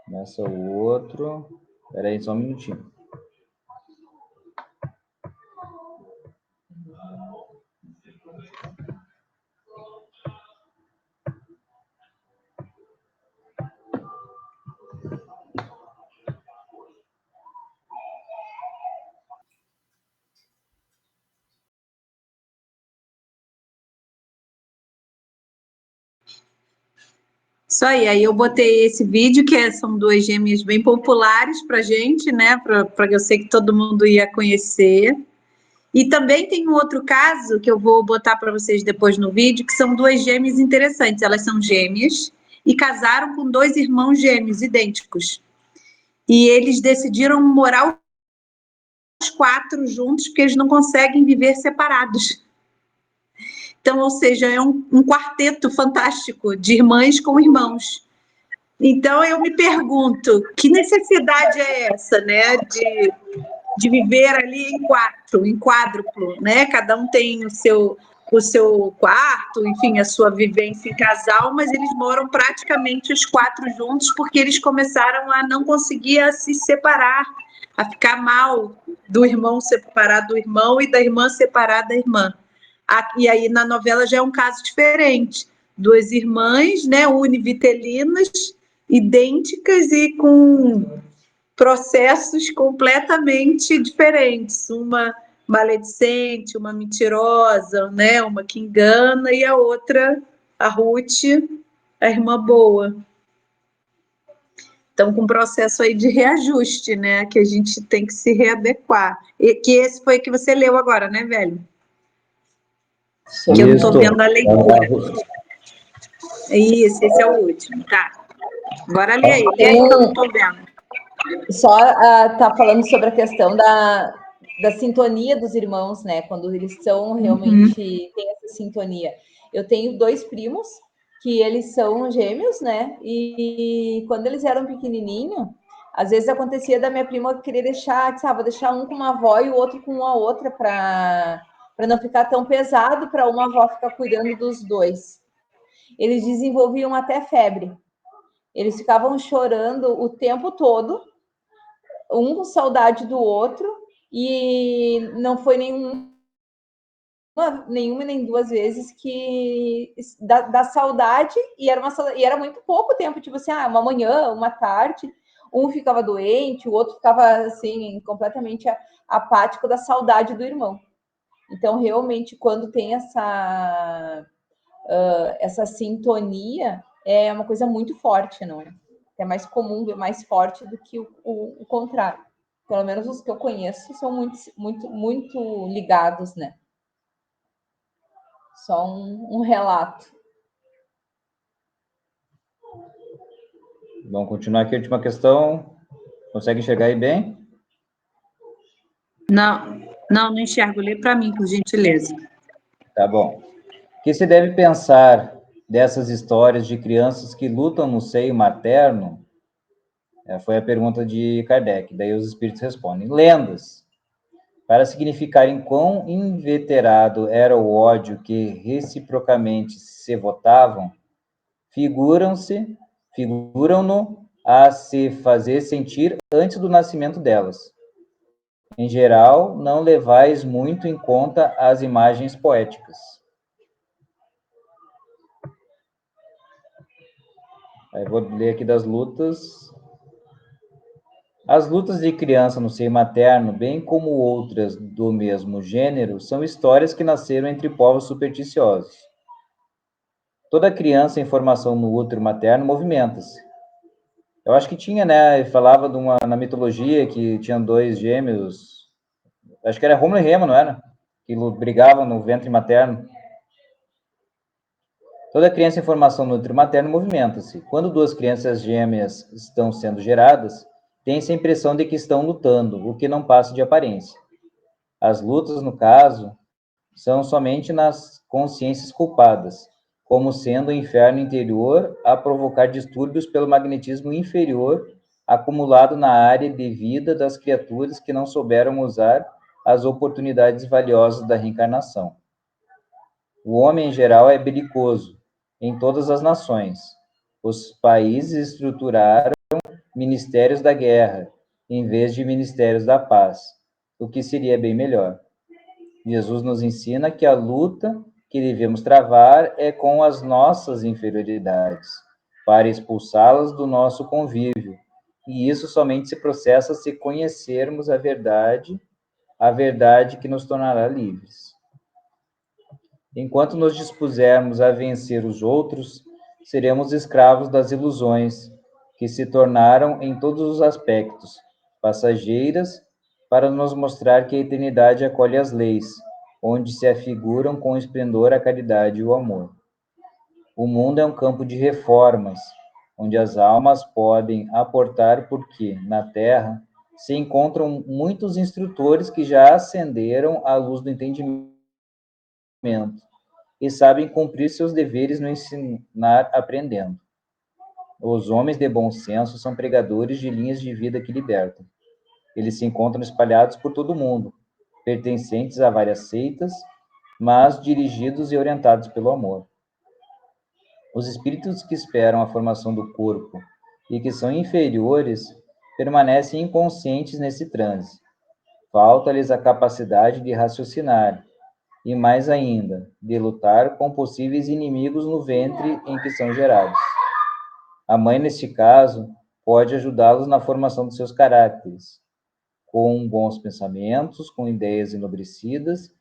Começa o outro. Espera aí, só um minutinho. Isso aí eu botei esse vídeo, são duas gêmeas bem populares para gente, né? Para eu sei que todo mundo ia conhecer. E também tem um outro caso que eu vou botar para vocês depois no vídeo, que são duas gêmeas interessantes. Elas são gêmeas e casaram com dois irmãos gêmeos idênticos. E eles decidiram morar os quatro juntos, porque eles não conseguem viver separados. Então, ou seja, é um quarteto fantástico de irmãs com irmãos. Então, eu me pergunto, que necessidade é essa, né, de viver ali em quádruplo, né? Cada um tem o seu quarto, enfim, a sua vivência em casal, mas eles moram praticamente os quatro juntos porque eles começaram a não conseguir se separar, a ficar mal do irmão separar do irmão e da irmã separar da irmã. E aí na novela já é um caso diferente. Duas irmãs, né, univitelinas, idênticas e com processos completamente diferentes. Uma maledicente, uma mentirosa, né? Uma que engana, e a outra, a Ruth, a irmã boa. Então, com um processo aí de reajuste, né? Que a gente tem que se readequar. E que esse foi que você leu agora, né, velho? Que eu não estou vendo a leitura. Isso, esse é o último, tá. Agora lê aí que eu não estou vendo. Só tá falando sobre a questão da sintonia dos irmãos, né? Quando eles são realmente, tem essa sintonia. Eu tenho 2 primos que eles são gêmeos, né? E quando eles eram pequenininhos, às vezes acontecia da minha prima querer deixar, vou deixar um com uma avó e o outro com a outra para não ficar tão pesado para uma avó ficar cuidando dos 2. Eles desenvolviam até febre. Eles ficavam chorando o tempo todo, um com saudade do outro, e não foi nenhuma nem 2 vezes que da saudade, e era muito pouco tempo, tipo assim, uma manhã, uma tarde, um ficava doente, o outro ficava assim, completamente apático da saudade do irmão. Então, realmente, quando tem essa sintonia, é uma coisa muito forte, não é? É mais comum, é mais forte do que o contrário. Pelo menos os que eu conheço são muito ligados, né? Só um relato. Vamos continuar aqui a última questão. Consegue enxergar aí bem? Não enxergo. Lê para mim, por gentileza. Tá bom. O que se deve pensar dessas histórias de crianças que lutam no seio materno? Foi a pergunta de Kardec. Daí os espíritos respondem. Lendas. Para significarem quão inveterado era o ódio que reciprocamente se votavam, figuram-no a se fazer sentir antes do nascimento delas. Em geral, não levais muito em conta as imagens poéticas. Aí vou ler aqui das lutas. As lutas de criança no seio materno, bem como outras do mesmo gênero, são histórias que nasceram entre povos supersticiosos. Toda criança em formação no útero materno movimenta-se. Eu acho que tinha, né? Falava na mitologia que tinham 2 gêmeos. Acho que era Rômulo e Remo, não era? Que brigavam no ventre materno. Toda criança em formação no útero materno movimenta-se. Quando 2 crianças gêmeas estão sendo geradas, tem-se a impressão de que estão lutando, o que não passa de aparência. As lutas, no caso, são somente nas consciências culpadas, como sendo o inferno interior a provocar distúrbios pelo magnetismo inferior acumulado na área de vida das criaturas que não souberam usar as oportunidades valiosas da reencarnação. O homem, em geral, é belicoso, em todas as nações. Os países estruturaram ministérios da guerra, em vez de ministérios da paz, o que seria bem melhor. Jesus nos ensina que a luta que devemos travar é com as nossas inferioridades, para expulsá-las do nosso convívio. E isso somente se processa se conhecermos a verdade que nos tornará livres. Enquanto nos dispusermos a vencer os outros, seremos escravos das ilusões, que se tornaram, em todos os aspectos, passageiras, para nos mostrar que a eternidade acolhe as leis, onde se afiguram com esplendor a caridade e o amor. O mundo é um campo de reformas, onde as almas podem aportar porque, na Terra, se encontram muitos instrutores que já acenderam a luz do entendimento e sabem cumprir seus deveres no ensinar aprendendo. Os homens de bom senso são pregadores de linhas de vida que libertam. Eles se encontram espalhados por todo o mundo, pertencentes a várias seitas, mas dirigidos e orientados pelo amor. Os espíritos que esperam a formação do corpo e que são inferiores permanecem inconscientes nesse transe. Falta-lhes a capacidade de raciocinar e, mais ainda, de lutar com possíveis inimigos no ventre em que são gerados. A mãe, neste caso, pode ajudá-los na formação de seus caráteres. com bons pensamentos, com ideias enobrecidas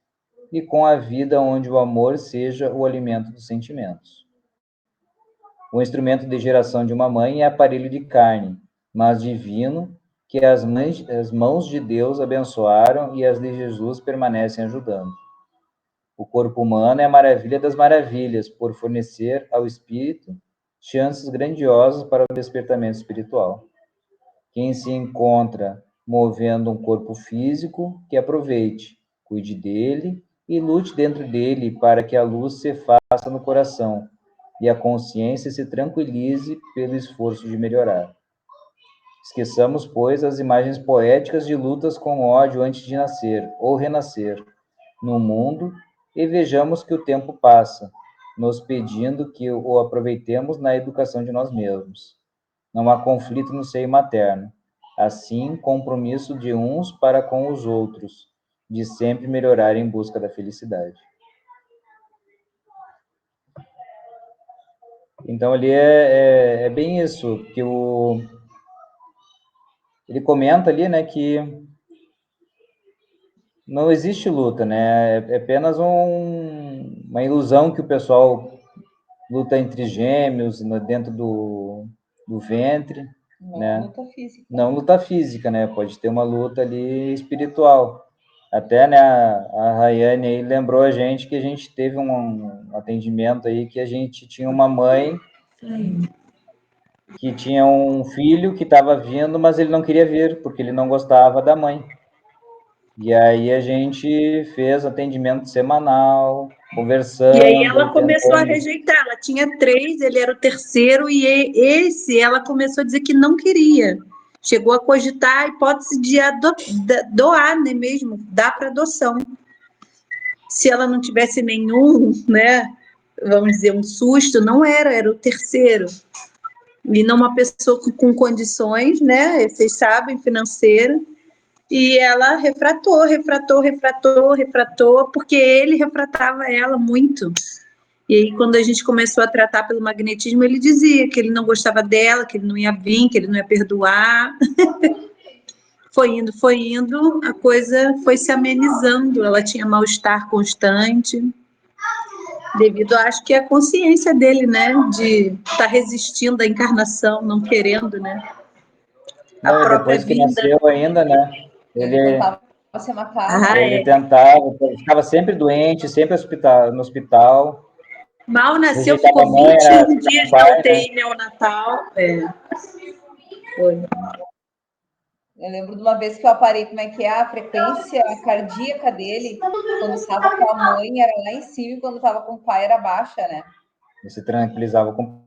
e com a vida onde o amor seja o alimento dos sentimentos. O instrumento de geração de uma mãe é aparelho de carne, mas divino, que as mãos de Deus abençoaram e as de Jesus permanecem ajudando. O corpo humano é a maravilha das maravilhas, por fornecer ao espírito chances grandiosas para o despertamento espiritual. Quem se encontra movendo um corpo físico, que aproveite, cuide dele e lute dentro dele para que a luz se faça no coração e a consciência se tranquilize pelo esforço de melhorar. Esqueçamos, pois, as imagens poéticas de lutas com ódio antes de nascer ou renascer no mundo e vejamos que o tempo passa, nos pedindo que o aproveitemos na educação de nós mesmos. Não há conflito no seio materno. Assim, compromisso de uns para com os outros, de sempre melhorar em busca da felicidade. Então, ali é bem isso, que ele comenta ali, né, que não existe luta, né, é apenas uma ilusão que o pessoal luta entre gêmeos, dentro do ventre, Não né? luta física. Não luta física, né? Pode ter uma luta ali espiritual. Até, né, a Rayane aí lembrou a gente que a gente teve um atendimento aí que a gente tinha uma mãe que tinha um filho que estava vindo, mas ele não queria vir, porque ele não gostava da mãe. E aí a gente fez atendimento semanal, conversando. E aí ela começou a tentando... rejeitar. Ela tinha 3, ele era o terceiro, e esse ela começou a dizer que não queria. Chegou a cogitar a hipótese de doar, né, mesmo, dar para adoção. Se ela não tivesse nenhum, né, vamos dizer, um susto, não era o terceiro. E não uma pessoa com condições, né, vocês sabem, financeira. E ela refratou, porque ele refratava ela muito. E aí, quando a gente começou a tratar pelo magnetismo, ele dizia que ele não gostava dela, que ele não ia vir, que ele não ia perdoar. Foi indo, a coisa foi se amenizando. Ela tinha mal-estar constante, devido, acho que, à consciência dele, né, de estar resistindo à encarnação, não querendo, né, a Não, e própria depois que vinda. nasceu ainda, né? Ele tentava se matar. Ele tentava, ficava sempre doente, sempre no hospital. Mal nasceu, Rejeitava ficou a mãe, 21 dias pai, na UTI neonatal. Foi. Eu lembro de uma vez que eu aparei como é que é a frequência cardíaca dele, quando estava com a mãe era lá em cima e quando estava com o pai era baixa, né? Ele se tranquilizava com o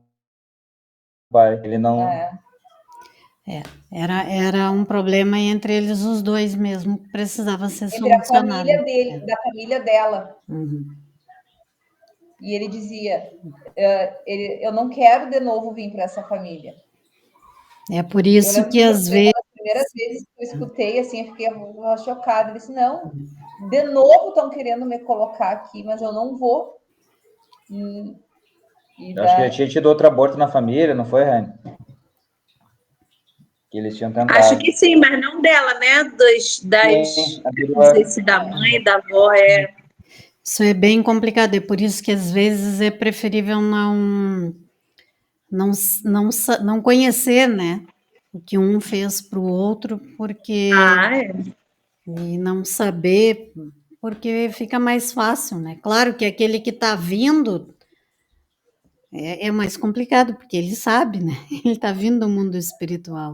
pai. Ele não... Era um problema entre eles os dois mesmo, que precisava ser entre a solucionado. família dele, da família dela. Uhum. E ele dizia, eu não quero de novo vir para essa família. É por isso que às vezes... As primeiras vezes que eu escutei, assim, eu fiquei chocada. Ele disse, não, de novo estão querendo me colocar aqui, mas eu não vou. Eu acho que ele tinha tido outro aborto na família, não foi, Rani? Que eles tinham tentado. Acho que sim, mas não dela, né? Não sei se da mãe, da avó, Isso é bem complicado, é por isso que às vezes é preferível não conhecer, né, o que um fez para o outro, porque e não saber, porque fica mais fácil, né? Claro que aquele que está vindo é mais complicado, porque ele sabe, né? Ele está vindo do mundo espiritual.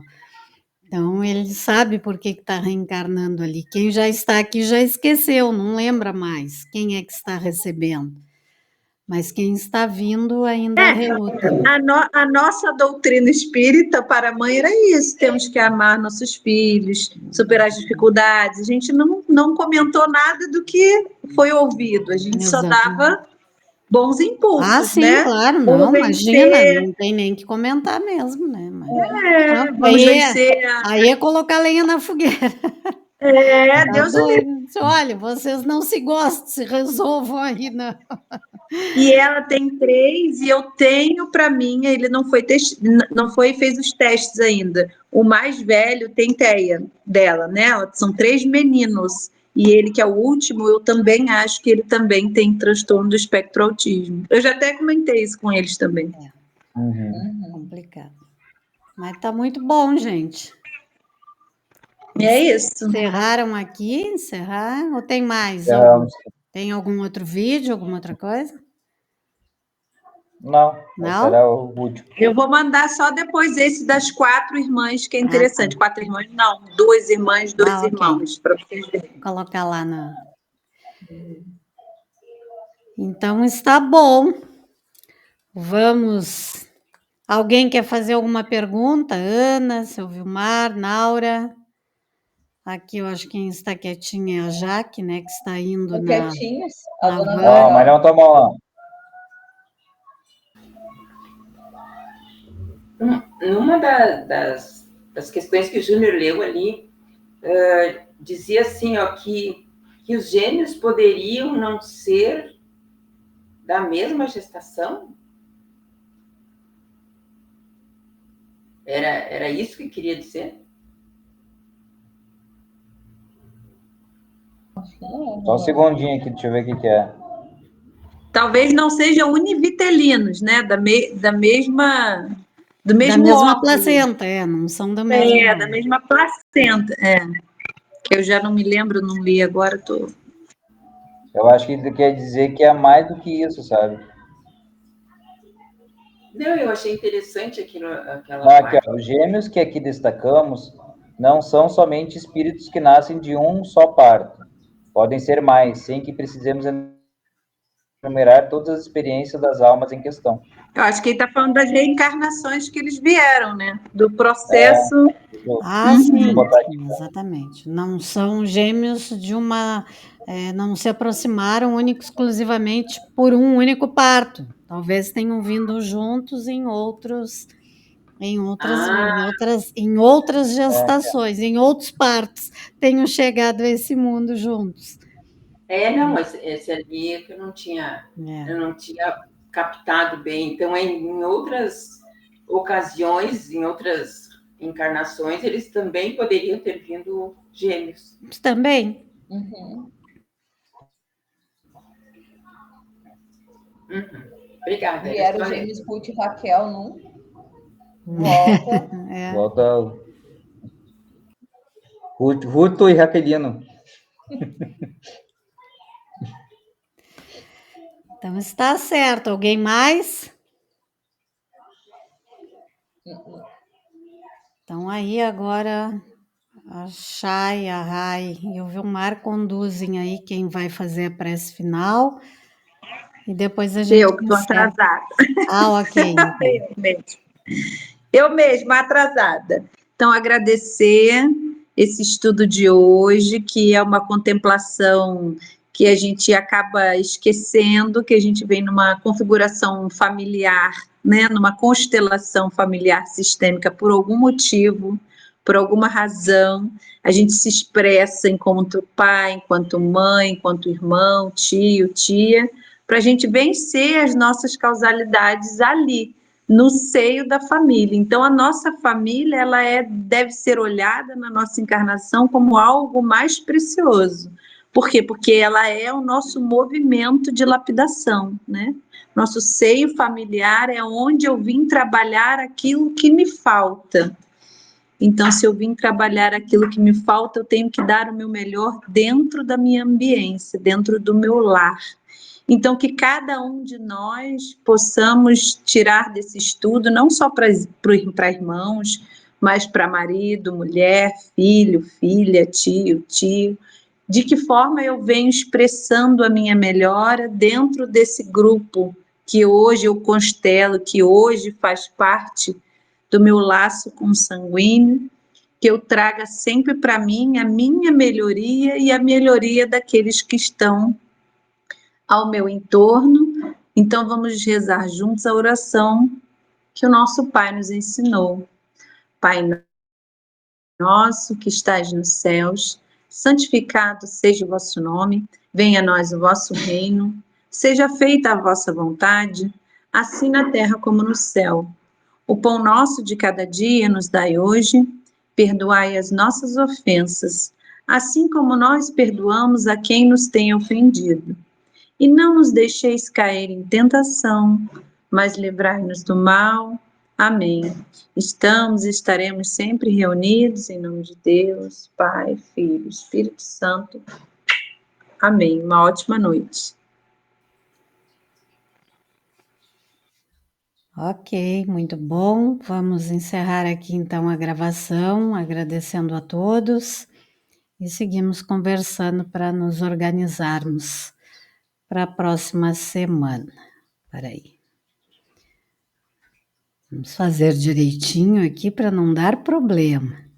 Então, ele sabe por que está reencarnando ali. Quem já está aqui já esqueceu, não lembra mais quem é que está recebendo. Mas quem está vindo ainda reluta. A nossa doutrina espírita para a mãe era isso: temos que amar nossos filhos, superar as dificuldades. A gente não comentou nada do que foi ouvido, a gente só dava bons impulsos, sim, né? Claro, não, imagina, não tem nem que comentar mesmo, né? Mas, vamos vencer. Aí é colocar lenha na fogueira. É, Tá Deus o livre. doido. Disse, olha, vocês não se gostam, se resolvam aí, não. E ela tem 3 e eu tenho para mim, ele não foi fez os testes ainda. O mais velho tem TEA dela, né? São 3 meninos. E ele, que é o último, eu também acho que ele também tem transtorno do espectro autismo. Eu já até comentei isso com eles também. Uhum. Complicado. Mas tá muito bom, gente. E é isso. Encerraram aqui? Encerraram? Ou tem mais? Encerramos. Tem algum outro vídeo, alguma outra coisa? Não, esse Não? era o último. Eu vou mandar só depois esse das 4 irmãs, que é interessante. tá. 4 irmãs, não. 2 irmãs, 2 Ok. irmãos, para vocês verem. Vou colocar lá na. Então está bom. Vamos. Alguém quer fazer alguma pergunta? Ana, seu Vilmar, Naura. Aqui eu acho que quem está quietinha é a Jaque, né? Que está indo Estão na. quietinhos. A na dona van. Não, Isabel. mas não toma lá. Numa das questões que o Júnior leu ali, dizia assim, ó, que os gêmeos poderiam não ser da mesma gestação? Era isso que queria dizer? Só um segundinho aqui, deixa eu ver o que é. Talvez não sejam univitelinos, né? Do mesmo Da mesma óvulo. placenta, não são da mesma. Da mesma placenta. Que eu já não me lembro, não li agora, tô. Eu acho que ele quer dizer que é mais do que isso, sabe? Não, eu achei interessante aquela Aqui, parte. ó, os gêmeos que aqui destacamos não são somente espíritos que nascem de um só parto. Podem ser mais, sem que precisemos enumerar todas as experiências das almas em questão. Eu acho que ele está falando das reencarnações que eles vieram, né? Do processo. Sim, botar aqui. exatamente. Não são gêmeos de uma. Não se aproximaram único exclusivamente por um único parto. Talvez tenham vindo juntos em outras gestações, em outros partos, tenham chegado a esse mundo juntos. Não, esse ali é que eu não tinha captado bem. Então, em outras ocasiões, em outras encarnações, eles também poderiam ter vindo gêmeos. Também. Obrigada. Vieram gêmeos Ruth e Raquel num. Volta. Volta. Ruto e Raquelino. Então está certo. Alguém mais? Então aí agora a Chay, a Rai e o Vilmar conduzem aí quem vai fazer a prece final. E depois a gente. Eu que estou atrasada. Ok. Eu mesma, atrasada. Então, agradecer esse estudo de hoje, que é uma contemplação que a gente acaba esquecendo, que a gente vem numa configuração familiar, né, numa constelação familiar sistêmica por algum motivo, por alguma razão, a gente se expressa enquanto pai, enquanto mãe, enquanto irmão, tio, tia, para a gente vencer as nossas causalidades ali, no seio da família. Então, a nossa família, ela deve ser olhada na nossa encarnação como algo mais precioso. Por quê? Porque ela é o nosso movimento de lapidação, né? Nosso seio familiar é onde eu vim trabalhar aquilo que me falta. Então, se eu vim trabalhar aquilo que me falta, eu tenho que dar o meu melhor dentro da minha ambiência, dentro do meu lar. Então, que cada um de nós possamos tirar desse estudo, não só para irmãos, mas para marido, mulher, filho, filha, tio, de que forma eu venho expressando a minha melhora dentro desse grupo que hoje eu constelo, que hoje faz parte do meu laço consanguíneo, que eu traga sempre para mim a minha melhoria e a melhoria daqueles que estão ao meu entorno. Então, vamos rezar juntos a oração que o nosso Pai nos ensinou. Pai nosso que estás nos céus, santificado seja o vosso nome, venha a nós o vosso reino, seja feita a vossa vontade, assim na terra como no céu. O pão nosso de cada dia nos dai hoje, perdoai as nossas ofensas, assim como nós perdoamos a quem nos tem ofendido. E não nos deixeis cair em tentação, mas livrai-nos do mal. Amém. Estamos e estaremos sempre reunidos em nome de Deus, Pai, Filho, Espírito Santo. Amém. Uma ótima noite. Ok, muito bom. Vamos encerrar aqui então a gravação, agradecendo a todos e seguimos conversando para nos organizarmos para a próxima semana. Espera aí. Vamos fazer direitinho aqui para não dar problema.